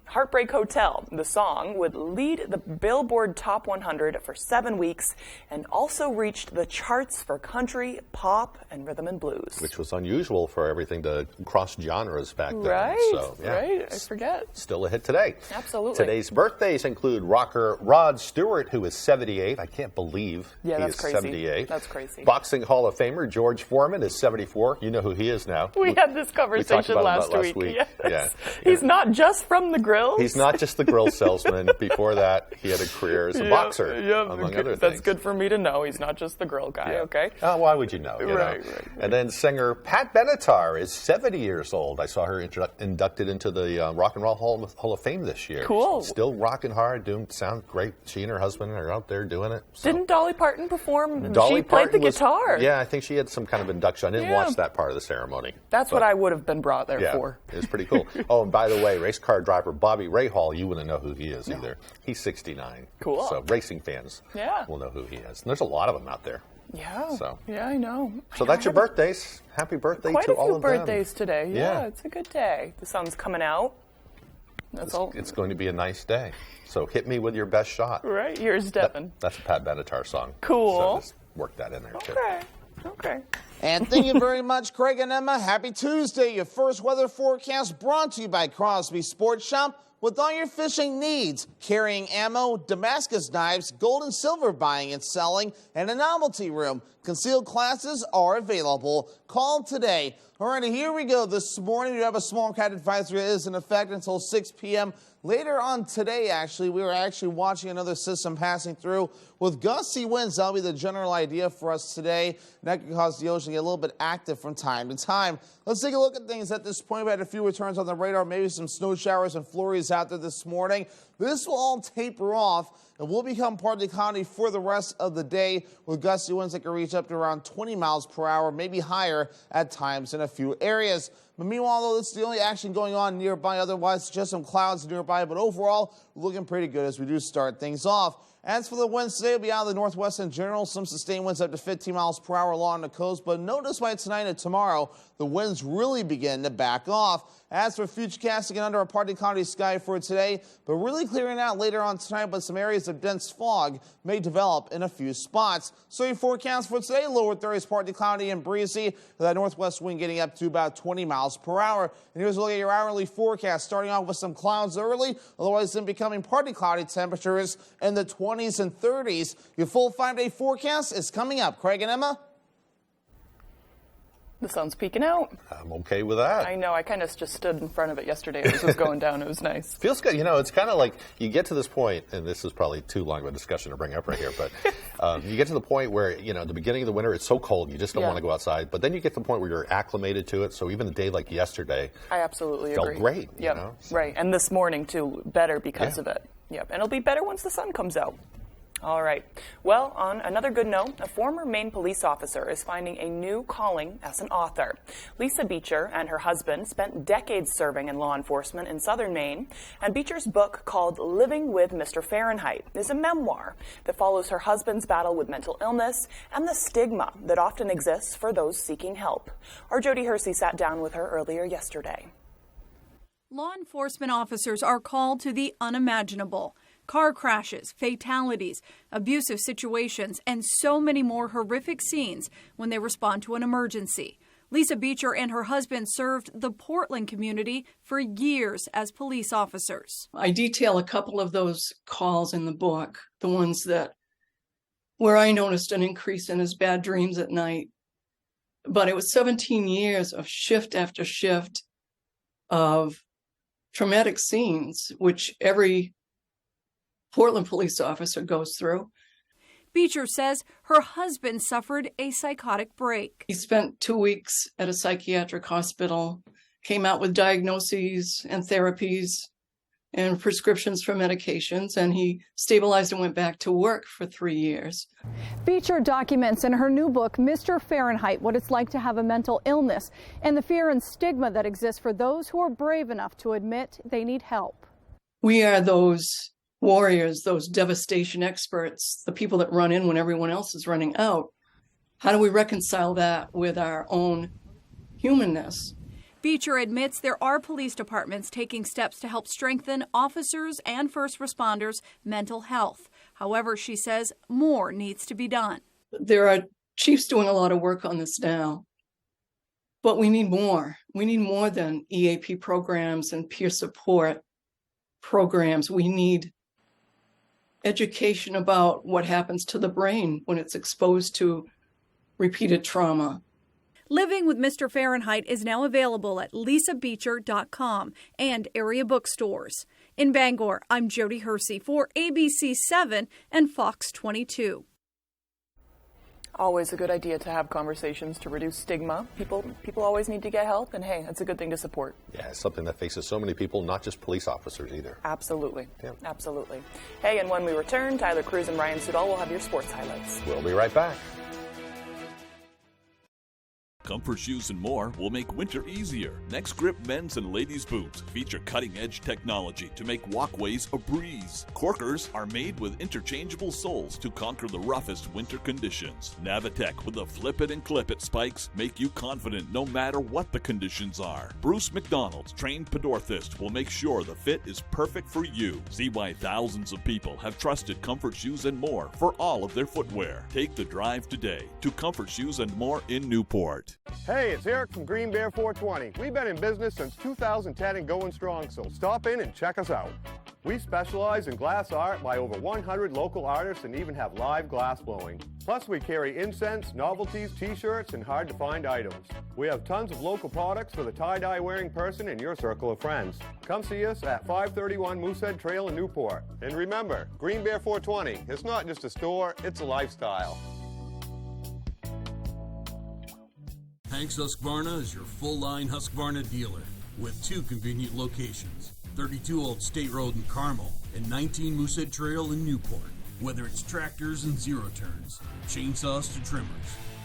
Speaker 2: Heartbreak Hotel. The song would lead the Billboard Top 100 for 7 weeks and also reached the charts for country, pop, and rhythm and blues.
Speaker 3: Which was unusual for everything to cross genres back then.
Speaker 2: Right,
Speaker 3: so,
Speaker 2: right. I forget.
Speaker 3: Still a hit today.
Speaker 2: Absolutely.
Speaker 3: Today's birthdays include rocker Rod Stewart, who is 78. I can't believe he is
Speaker 2: crazy.
Speaker 3: 78.
Speaker 2: That's crazy.
Speaker 3: Boxing Hall of Famer George Foreman is 74. You know who he is now.
Speaker 2: We had this conversation last week. Yes.
Speaker 3: Yeah.
Speaker 2: He's not just from the grills.
Speaker 3: He's not just the grill salesman. Before that, he had a career as a boxer, among other things.
Speaker 2: That's good for me to know. He's not just the grill guy, okay?
Speaker 3: Why would you know?
Speaker 2: Right.
Speaker 3: And then singer Pat Benatar is 70 years old. I saw her inducted into the Rock and Roll Hall of Fame this year.
Speaker 2: Cool.
Speaker 3: Still rocking hard, sound great. She and her husband are out there doing it. So.
Speaker 2: Didn't Dolly Parton perform?
Speaker 3: Dolly
Speaker 2: she played
Speaker 3: Parton
Speaker 2: the guitar.
Speaker 3: Yeah, I think she had some kind of induction. I didn't watch that part of the ceremony.
Speaker 2: That's what I would have been brought there for.
Speaker 3: It was pretty cool. Oh, and by the way, race car driver Bobby Rahal, you wouldn't know who he is either. He's 69.
Speaker 2: Cool.
Speaker 3: So racing fans will know who he is. And there's a lot of them out there.
Speaker 2: Yeah.
Speaker 3: So.
Speaker 2: Yeah, I know.
Speaker 3: So that's your birthdays. Happy birthday to all of them.
Speaker 2: Quite a few birthdays today. Yeah, it's a good day. The sun's coming out. That's all.
Speaker 3: It's going to be a nice day. So hit me with your best shot.
Speaker 2: Right. Here's Devin.
Speaker 3: That's a Pat Benatar song.
Speaker 2: Cool.
Speaker 3: So just work that in there, too.
Speaker 2: Okay.
Speaker 12: And thank you very much, Craig and Emma. Happy Tuesday. Your first weather forecast brought to you by Crosby Sports Shop. With all your fishing needs, carrying ammo, Damascus knives, gold and silver buying and selling, and a novelty room. Concealed classes are available. Call today. All right, here we go. This morning, we have a small cat advisory that is in effect until 6 p.m. Later on today, we were watching another system passing through with gusty winds. That'll be the general idea for us today. That could cause the ocean starting to get a little bit active from time to time. Let's take a look at things at this point. We had a few returns on the radar, maybe some snow showers and flurries out there this morning. This will all taper off and will become partly cloudy for the rest of the day, with gusty winds that can reach up to around 20 miles per hour, maybe higher at times in a few areas. But meanwhile, though, this is the only action going on nearby. Otherwise, just some clouds nearby. But overall, looking pretty good as we do start things off. As for the winds today, it'll be out of the northwest in general. Some sustained winds up to 15 miles per hour along the coast. But notice by tonight and tomorrow, the winds really begin to back off. As for futurecasting under a partly cloudy sky for today, but really clearing out later on tonight, but some areas of dense fog may develop in a few spots. So your forecast for today, lower 30s, partly cloudy and breezy, with that northwest wind getting up to about 20 miles per hour. And here's a look at your hourly forecast, starting off with some clouds early, otherwise then becoming partly cloudy, temperatures in the 20s and 30s. Your full 5-day forecast is coming up. Craig and Emma?
Speaker 2: The sun's peeking out.
Speaker 3: I'm okay with that.
Speaker 2: I know. I kind of just stood in front of it yesterday as it was going down. It was nice.
Speaker 3: Feels good. You know, it's kind of like you get to this point, and this is probably too long of a discussion to bring up right here, but you get to the point where, you know, at the beginning of the winter, it's so cold, you just don't want to go outside. But then you get to the point where you're acclimated to it. So even a day like yesterday,
Speaker 2: I absolutely
Speaker 3: felt
Speaker 2: agree.
Speaker 3: Great.
Speaker 2: Yep.
Speaker 3: You know?
Speaker 2: Right. And this morning, too, better because of it. Yep. And it'll be better once the sun comes out. All right. Well, on another good note, a former Maine police officer is finding a new calling as an author. Lisa Beecher and her husband spent decades serving in law enforcement in southern Maine, and Beecher's book, called Living with Mr. Fahrenheit, is a memoir that follows her husband's battle with mental illness and the stigma that often exists for those seeking help. Our Jody Hersey sat down with her earlier yesterday.
Speaker 9: Law enforcement officers are called to the unimaginable. Car crashes, fatalities, abusive situations, and so many more horrific scenes when they respond to an emergency. Lisa Beecher and her husband served the Portland community for years as police officers.
Speaker 10: I detail a couple of those calls in the book, the ones where I noticed an increase in his bad dreams at night. But it was 17 years of shift after shift of traumatic scenes, which every Portland police officer goes through.
Speaker 9: Beecher says her husband suffered a psychotic break.
Speaker 10: He spent 2 weeks at a psychiatric hospital, came out with diagnoses and therapies and prescriptions for medications, and he stabilized and went back to work for 3 years.
Speaker 15: Beecher documents in her new book, Mr. Fahrenheit, what it's like to have a mental illness and the fear and stigma that exists for those who are brave enough to admit they need help.
Speaker 10: We are those warriors, those devastation experts, the people that run in when everyone else is running out. How do we reconcile that with our own humanness?
Speaker 9: Beecher admits there are police departments taking steps to help strengthen officers and first responders' mental health. However, she says more needs to be done.
Speaker 10: There are chiefs doing a lot of work on this now, but we need more. We need more than EAP programs and peer support programs. We need education about what happens to the brain when it's exposed to repeated trauma.
Speaker 9: Living with Mr. Fahrenheit is now available at lisabeecher.com and area bookstores. In Bangor, I'm Jody Hersey for ABC 7 and Fox 22.
Speaker 2: Always a good idea to have conversations to reduce stigma. People always need to get help, and hey, that's a good thing to support.
Speaker 3: Yeah, it's something that faces so many people, not just police officers either.
Speaker 2: Absolutely. Yeah. Absolutely. Hey, and when we return, Tyler Cruz and Ryan Sudol will have your sports highlights.
Speaker 3: We'll be right back.
Speaker 22: Comfort Shoes and More will make winter easier. Next Grip men's and ladies' boots feature cutting-edge technology to make walkways a breeze. Corkers are made with interchangeable soles to conquer the roughest winter conditions. Navitec with the flip it and clip it spikes make you confident no matter what the conditions are. Bruce McDonald's trained podorthist will make sure the fit is perfect for you. See why thousands of people have trusted Comfort Shoes and More for all of their footwear. Take the drive today to Comfort Shoes and More in Newport.
Speaker 24: Hey, it's Eric from Green Bear 420. We've been in business since 2010 and going strong, so stop in and check us out. We specialize in glass art by over 100 local artists and even have live glass blowing. Plus, we carry incense, novelties, t-shirts, and hard-to-find items. We have tons of local products for the tie-dye wearing person in your circle of friends. Come see us at 531 Moosehead Trail in Newport. And remember, Green Bear 420, it's not just a store, it's a lifestyle.
Speaker 1: Hanks Husqvarna is your full-line Husqvarna dealer with 2 convenient locations, 32 Old State Road in Carmel and 19 Moosehead Trail in Newport. Whether it's tractors and zero turns, chainsaws to trimmers,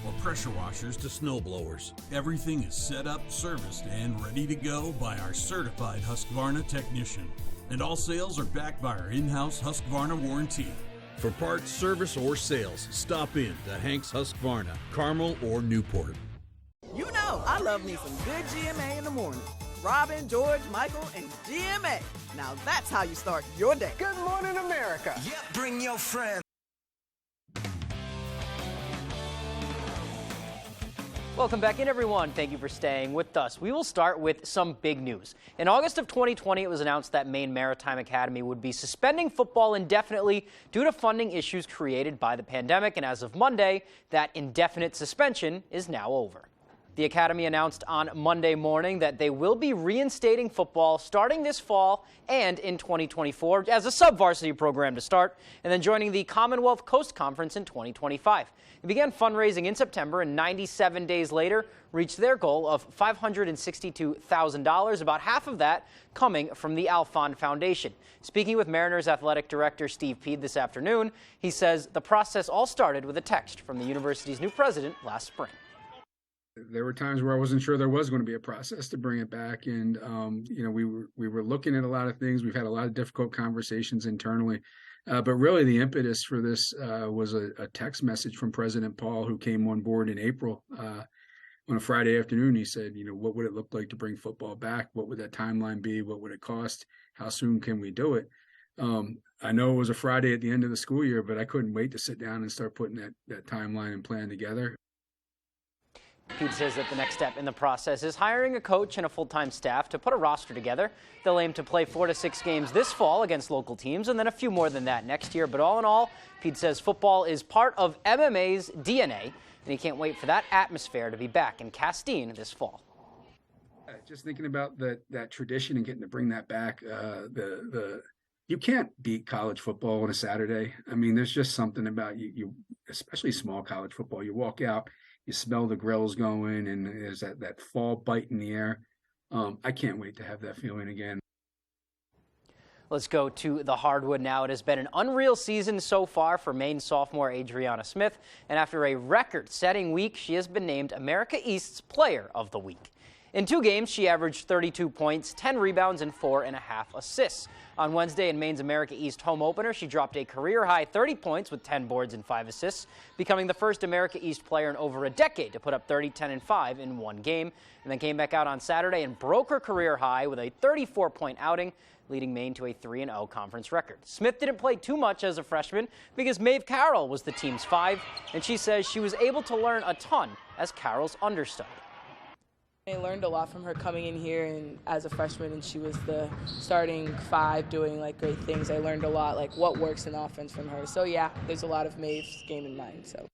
Speaker 1: or pressure washers to snow blowers, everything is set up, serviced, and ready to go by our certified Husqvarna technician. And all sales are backed by our in-house Husqvarna warranty. For parts, service, or sales, stop in to Hanks Husqvarna, Carmel or Newport.
Speaker 5: You know, I love me some good GMA in the morning. Robin, George, Michael, and GMA. Now that's how you start your day.
Speaker 7: Good morning, America.
Speaker 11: Yep, bring your friends.
Speaker 25: Welcome back in, everyone. Thank you for staying with us. We will start with some big news. In August of 2020, it was announced that Maine Maritime Academy would be suspending football indefinitely due to funding issues created by the pandemic. And as of Monday, that indefinite suspension is now over. The Academy announced on Monday morning that they will be reinstating football starting this fall and in 2024 as a sub-varsity program to start, and then joining the Commonwealth Coast Conference in 2025. They began fundraising in September and 97 days later reached their goal of $562,000, about half of that coming from the Alfond Foundation. Speaking with Mariners Athletic Director Steve Peed this afternoon, he says the process all started with a text from the university's new president last spring.
Speaker 26: There were times where I wasn't sure there was going to be a process to bring it back. And, we were looking at a lot of things. We've had a lot of difficult conversations internally. But really the impetus for this was a text message from President Paul, who came on board in April. On a Friday afternoon, he said, what would it look like to bring football back? What would that timeline be? What would it cost? How soon can we do it? I know it was a Friday at the end of the school year, but I couldn't wait to sit down and start putting that timeline and plan together.
Speaker 25: Pete says that the next step in the process is hiring a coach and a full-time staff to put a roster together. They'll aim to play 4 to 6 games this fall against local teams and then a few more than that next year. But all in all, Pete says football is part of MMA's DNA, and he can't wait for that atmosphere to be back in Castine this fall.
Speaker 26: Just thinking about that tradition and getting to bring that back, you can't beat college football on a Saturday. I mean, there's just something about you, especially small college football. You walk out, you smell the grills going, and there's that fall bite in the air. I can't wait to have that feeling again.
Speaker 25: Let's go to the hardwood now. It has been an unreal season so far for Maine sophomore Adriana Smith, and after a record-setting week, she has been named America East's Player of the Week. In 2 games, she averaged 32 points, 10 rebounds, and 4.5 assists. On Wednesday in Maine's America East home opener, she dropped a career-high 30 points with 10 boards and 5 assists, becoming the first America East player in over a decade to put up 30, 10, and 5 in one game, and then came back out on Saturday and broke her career high with a 34-point outing, leading Maine to a 3-0 conference record. Smith didn't play too much as a freshman because Maeve Carroll was the team's 5, and she says she was able to learn a ton as Carroll's understudy.
Speaker 27: I learned a lot from her coming in here and as a freshman, and she was the starting 5 doing great things. I learned a lot what works in offense from her. So yeah, there's a lot of Maeve's game in mind. So.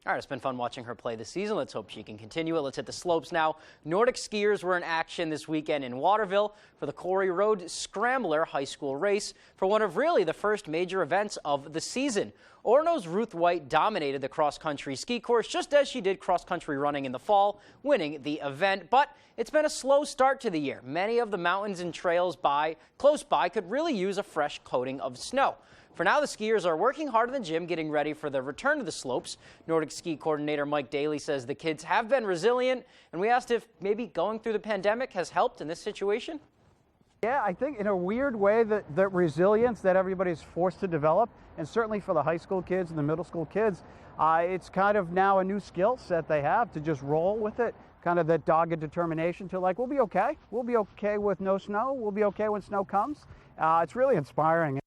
Speaker 25: All right, it's been fun watching her play this season. Let's hope she can continue it. Let's hit the slopes now. Nordic skiers were in action this weekend in Waterville for the Corey Road Scrambler High School race for one of really the first major events of the season. Orono's Ruth White dominated the cross-country ski course just as she did cross-country running in the fall, winning the event. But it's been a slow start to the year. Many of the mountains and trails close by could really use a fresh coating of snow. For now, the skiers are working hard in the gym, getting ready for the return to the slopes. Nordic ski coordinator Mike Daly says the kids have been resilient, and we asked if maybe going through the pandemic has helped in this situation.
Speaker 28: Yeah, I think in a weird way that resilience that everybody's forced to develop, and certainly for the high school kids and the middle school kids, it's kind of now a new skill set they have to just roll with it, kind of that dogged determination to we'll be okay. We'll be okay with no snow. We'll be okay when snow comes. It's really inspiring.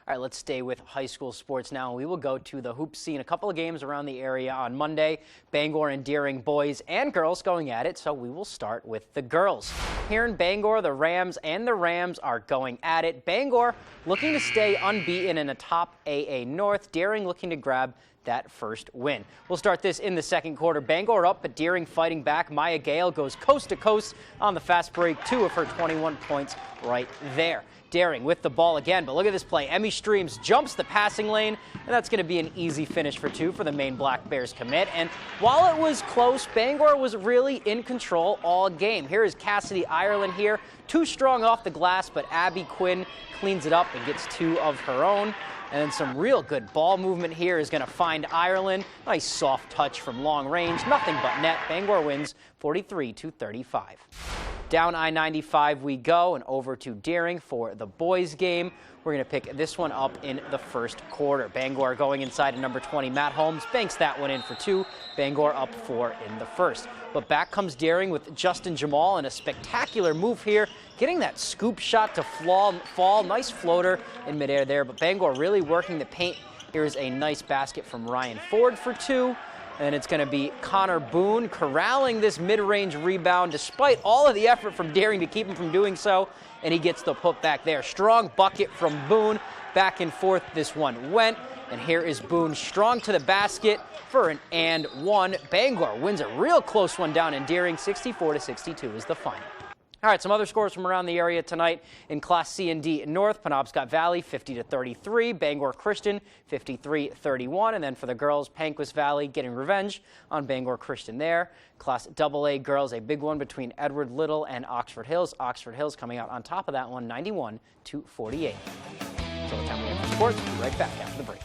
Speaker 25: All right, let's stay with high school sports now. We will go to the hoop scene. A couple of games around the area on Monday. Bangor and Deering boys and girls going at it, so we will start with the girls. Here in Bangor, the Rams are going at it. Bangor looking to stay unbeaten in a top AA North. Deering looking to grab that first win. We'll start this in the second quarter. Bangor up, but Deering fighting back. Maya Gale goes coast to coast on the fast break. 2 of her 21 points right there. Deering with the ball again, but look at this play. Emmy Streams jumps the passing lane, and that's going to be an easy finish for 2 for the Maine Black Bears commit. And while it was close, Bangor was really in control all game. Here is Cassidy Ireland here, too strong off the glass, but Abby Quinn cleans it up and gets 2 of her own. And then some real good ball movement here is going to find Ireland. Nice soft touch from long range, nothing but net. Bangor wins 43-35. Down I-95 we go, and over to Deering for the boys game. We're going to pick this one up in the first quarter. Bangor going inside to number 20, Matt Holmes, banks that one in for 2. Bangor up 4 in the first. But back comes Deering with Justin Jamal, and a spectacular move here, getting that scoop shot to fall. Nice floater in midair there, but Bangor really working the paint. Here's a nice basket from Ryan Ford for 2. And it's going to be Connor Boone corralling this mid-range rebound despite all of the effort from Deering to keep him from doing so. And he gets the putback there. Strong bucket from Boone. Back and forth this one went. And here is Boone strong to the basket for an and one. Bangor wins a real close one down in Deering. 64-62 is the final. All right, some other scores from around the area tonight in Class C and D North. Penobscot Valley 50-33, Bangor Christian 53-31, and then for the girls, Panquist Valley getting revenge on Bangor Christian there. Class AA girls, a big one between Edward Little and Oxford Hills. Oxford Hills coming out on top of that one, 91-48. Until the time we have for sports, we'll be right back after the break.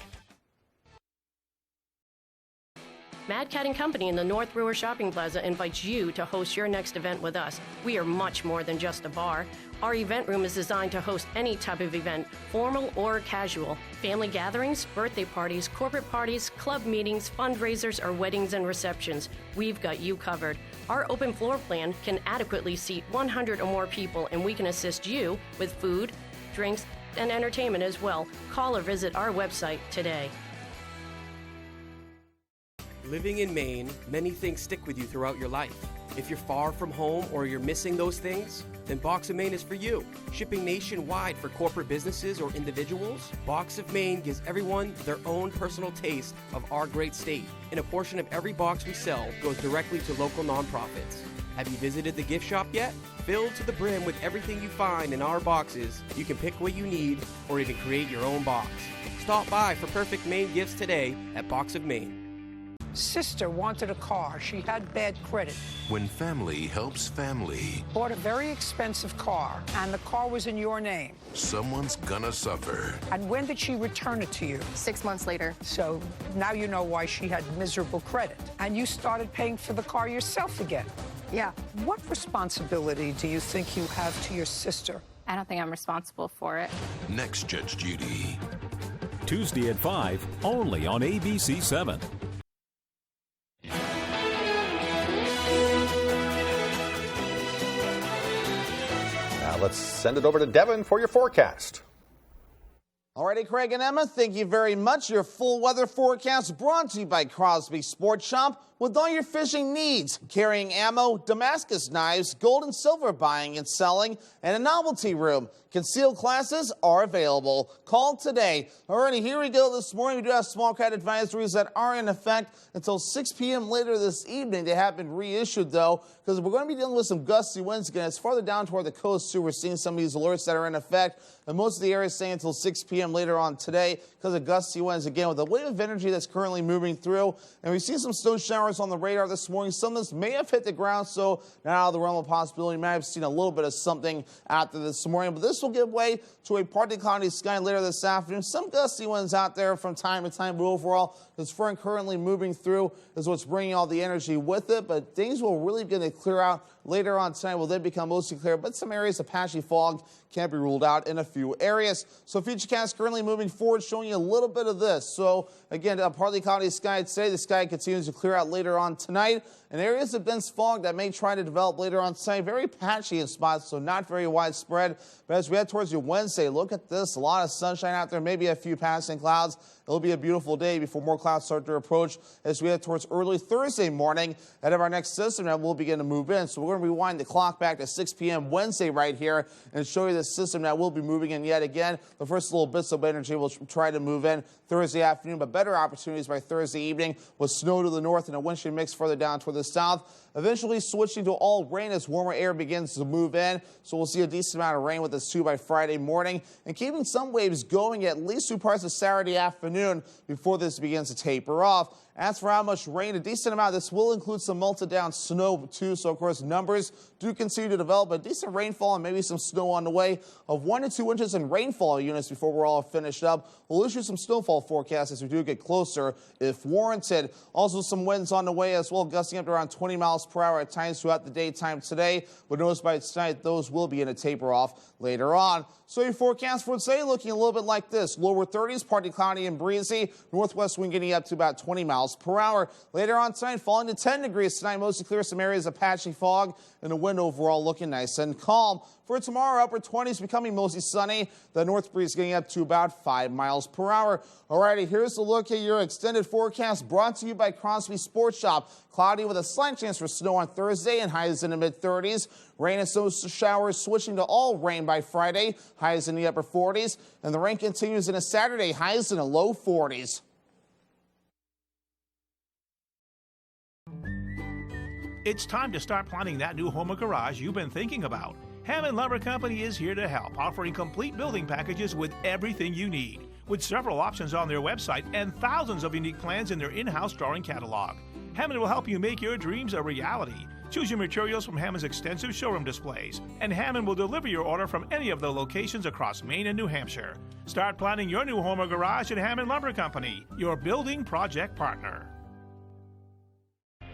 Speaker 4: Mad Cat & Company in the North Brewer Shopping Plaza invites you to host your next event with us. We are much more than just a bar. Our event room is designed to host any type of event, formal or casual. Family gatherings, birthday parties, corporate parties, club meetings, fundraisers, or weddings and receptions. We've got you covered. Our open floor plan can adequately seat 100 or more people, and we can assist you with food, drinks, and entertainment as well. Call or visit our website today.
Speaker 6: Living in Maine, many things stick with you throughout your life. If you're far from home or you're missing those things, then Box of Maine is for you. Shipping nationwide for corporate businesses or individuals, Box of Maine gives everyone their own personal taste of our great state. And a portion of every box we sell goes directly to local nonprofits. Have you visited the gift shop yet? Filled to the brim with everything you find in our boxes, you can pick what you need or even create your own box. Stop by for perfect Maine gifts today at Box of Maine.
Speaker 7: Sister wanted a car. She had bad credit.
Speaker 11: When family helps family,
Speaker 7: Bought a very expensive car, and the car was in your name.
Speaker 11: someone's gonna suffer.
Speaker 7: And when did she return it to you?
Speaker 14: 6 months later.
Speaker 7: So now you know why she had miserable credit. And you started paying for the car yourself again.
Speaker 14: Yeah.
Speaker 7: What responsibility do you think you have to your sister?
Speaker 14: I don't think I'm responsible for it.
Speaker 11: Next, Judge Judy.
Speaker 16: Tuesday at 5, only on ABC 7.
Speaker 3: Now let's send it over to Devin for your forecast.
Speaker 12: Alrighty, Craig and Emma, thank you very much. Your full weather forecast brought to you by Crosby Sports Shop. With all your fishing needs, carrying ammo, Damascus knives, gold and silver buying and selling, and a novelty room. Concealed classes are available. Call today. Alrighty, here we go this morning. We do have small cat advisories that are in effect until 6 p.m. later this evening. They have been reissued, though, because we're going to be dealing with some gusty winds again. It's farther down toward the coast, too. We're seeing some of these alerts that are in effect. And most of the areas staying until 6 p.m. later on today because of gusty winds, again, with the wave of energy that's currently moving through. And we've seen some snow showers on the radar this morning. Some of this may have hit the ground, so not out of the realm of possibility. You might have seen a little bit of something after this morning. But this will give way to a partly cloudy sky later this afternoon. Some gusty winds out there from time to time, but overall, this front currently moving through is what's bringing all the energy with it. But things will really begin to clear out later on tonight. Will then become mostly clear, but some areas of patchy fog can't be ruled out in a few areas. So Futurecast currently moving forward, showing you a little bit of this. So again, partly cloudy sky today. The sky continues to clear out later on tonight. And areas of dense fog that may try to develop later on tonight, very patchy in spots, so not very widespread. But as we head towards your Wednesday, look at this. A lot of sunshine out there, maybe a few passing clouds. It'll be a beautiful day before more clouds start to approach as we head towards early Thursday morning. Ahead of our next system now, we'll begin to move in. So we're going to rewind the clock back to 6 p.m. Wednesday right here and show you the system that will be moving in yet again. The first little bits of energy will try to move in Thursday afternoon, but better opportunities by Thursday evening with snow to the north and a wind shear mix further down toward the south. Eventually switching to all rain as warmer air begins to move in. So we'll see a decent amount of rain with us too by Friday morning and keeping some waves going at least through parts of Saturday afternoon before this begins to taper off. As for how much rain, a decent amount. This will include some melted down snow too. So of course numbers do continue to develop, but decent rainfall and maybe some snow on the way of 1 to 2 inches in rainfall units before we're all finished up. We'll issue some snowfall forecasts as we do get closer if warranted. Also some winds on the way as well, gusting up to around 20 miles per hour at times throughout the daytime today. But notice by tonight, those will begin to taper off later on. So your forecast for today looking a little bit like this. Lower 30s, partly cloudy and breezy. Northwest wind getting up to about 20 miles per hour. Later on tonight, falling to 10 degrees tonight. Mostly clear, some areas of patchy fog, and the wind overall looking nice and calm. For tomorrow, upper 20s becoming mostly sunny. The north breeze getting up to about 5 miles per hour. Alrighty, here's a look at your extended forecast brought to you by Crosby Sports Shop. Cloudy with a slight chance for snow on Thursday and highs in the mid-30s. Rain and snow showers switching to all rain by Friday. Highs in the upper 40s. And the rain continues into Saturday. Highs in the low 40s.
Speaker 8: It's time to start planning that new home or garage you've been thinking about. Hammond Lumber Company is here to help, offering complete building packages with everything you need. With several options on their website and thousands of unique plans in their in-house drawing catalog. Hammond will help you make your dreams a reality. Choose your materials from Hammond's extensive showroom displays, and Hammond will deliver your order from any of the locations across Maine and New Hampshire. Start planning your new home or garage at Hammond Lumber Company, your building project partner.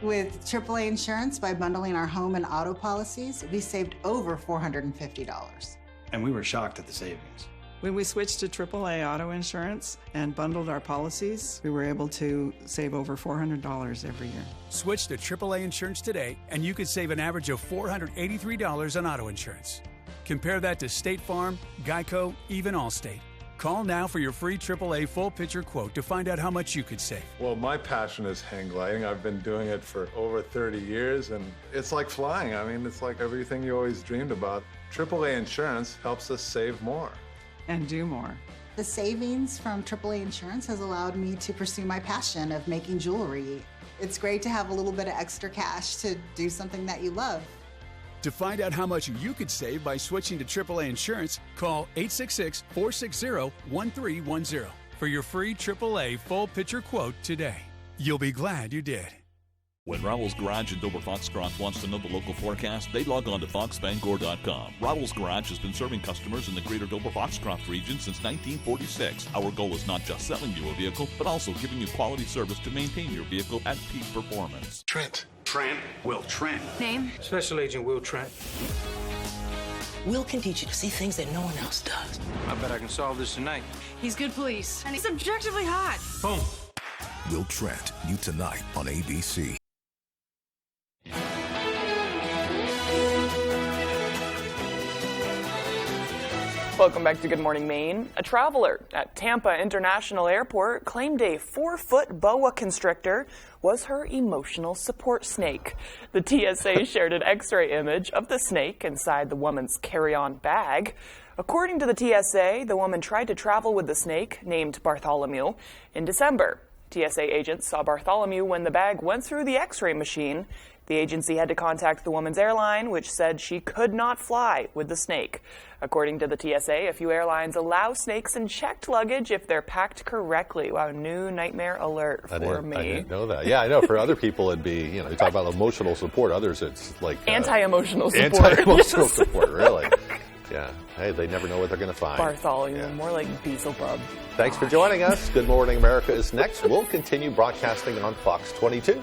Speaker 13: With AAA Insurance, by bundling our home and auto policies, we saved over $450.
Speaker 17: And we were shocked at the savings.
Speaker 5: When we switched to AAA auto insurance and bundled our policies, we were able to save over $400 every year.
Speaker 18: Switch to AAA insurance today, and you could save an average of $483 on auto insurance. Compare that to State Farm, Geico, even Allstate. Call now for your free AAA full-picture quote to find out how much you could save.
Speaker 19: Well, my passion is hang gliding. I've been doing it for over 30 years, and it's like flying. I mean, it's like everything you always dreamed about. AAA insurance helps us save more.
Speaker 5: And do more.
Speaker 13: The savings from AAA Insurance has allowed me to pursue my passion of making jewelry. It's great to have a little bit of extra cash to do something that you love.
Speaker 18: To find out how much you could save by switching to AAA Insurance, call 866-460-1310 for your free AAA full-picture quote today. You'll be glad you did.
Speaker 22: When Rowell's Garage in Dover Foxcroft wants to know the local forecast, they log on to foxbangor.com. Rowell's Garage has been serving customers in the greater Dover Foxcroft region since 1946. Our goal is not just selling you a vehicle, but also giving you quality service to maintain your vehicle at peak performance.
Speaker 11: Trent.
Speaker 20: Will Trent.
Speaker 14: Name?
Speaker 20: Special Agent Will Trent.
Speaker 21: Will can teach you to see things that no one else does.
Speaker 20: I bet I can solve this tonight.
Speaker 14: He's good police. And he's objectively hot.
Speaker 20: Boom.
Speaker 11: Will Trent, new tonight on ABC.
Speaker 2: Welcome back to Good Morning Maine. A traveler at Tampa International Airport claimed a 4-foot boa constrictor was her emotional support snake. The TSA shared an X-ray image of the snake inside the woman's carry-on bag. According to the TSA, the woman tried to travel with the snake, named Bartholomew, in December. TSA agents saw Bartholomew when the bag went through the X-ray machine. The agency had to contact the woman's airline, which said she could not fly with the snake. According to the TSA, a few airlines allow snakes in checked luggage if they're packed correctly. Wow, new nightmare alert for me.
Speaker 3: I didn't know that. Yeah, I know. For other people, it'd be, you talk about emotional support. Others, it's like
Speaker 2: anti-emotional support.
Speaker 3: Anti-emotional support, really. Yeah. Hey, they never know what they're going to find.
Speaker 2: Bartholomew, more like Beelzebub.
Speaker 3: Thanks for joining us. Good Morning America is next. We'll continue broadcasting on Fox 22.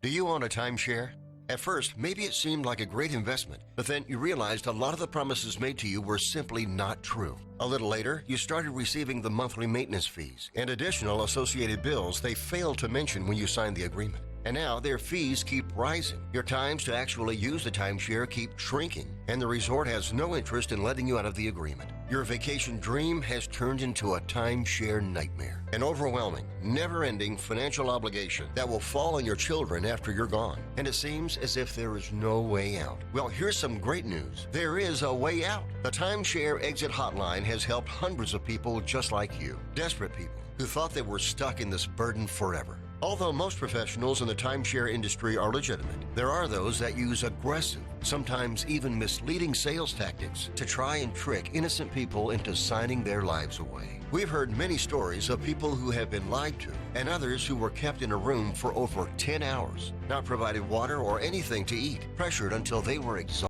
Speaker 23: Do you own a timeshare? At first, maybe it seemed like a great investment, but then you realized a lot of the promises made to you were simply not true. A little later, you started receiving the monthly maintenance fees and additional associated bills they failed to mention when you signed the agreement. And now their fees keep rising. Your times to actually use the timeshare keep shrinking, and the resort has no interest in letting you out of the agreement. Your vacation dream has turned into a timeshare nightmare. An overwhelming, never-ending financial obligation that will fall on your children after you're gone. And it seems as if there is no way out. Well, here's some great news. There is a way out. The Timeshare Exit Hotline has helped hundreds of people just like you. Desperate people who thought they were stuck in this burden forever. Although most professionals in the timeshare industry are legitimate, there are those that use aggressive, sometimes even misleading sales tactics to try and trick innocent people into signing their lives away. We've heard many stories of people who have been lied to and others who were kept in a room for over 10 hours, not provided water or anything to eat, pressured until they were exhausted.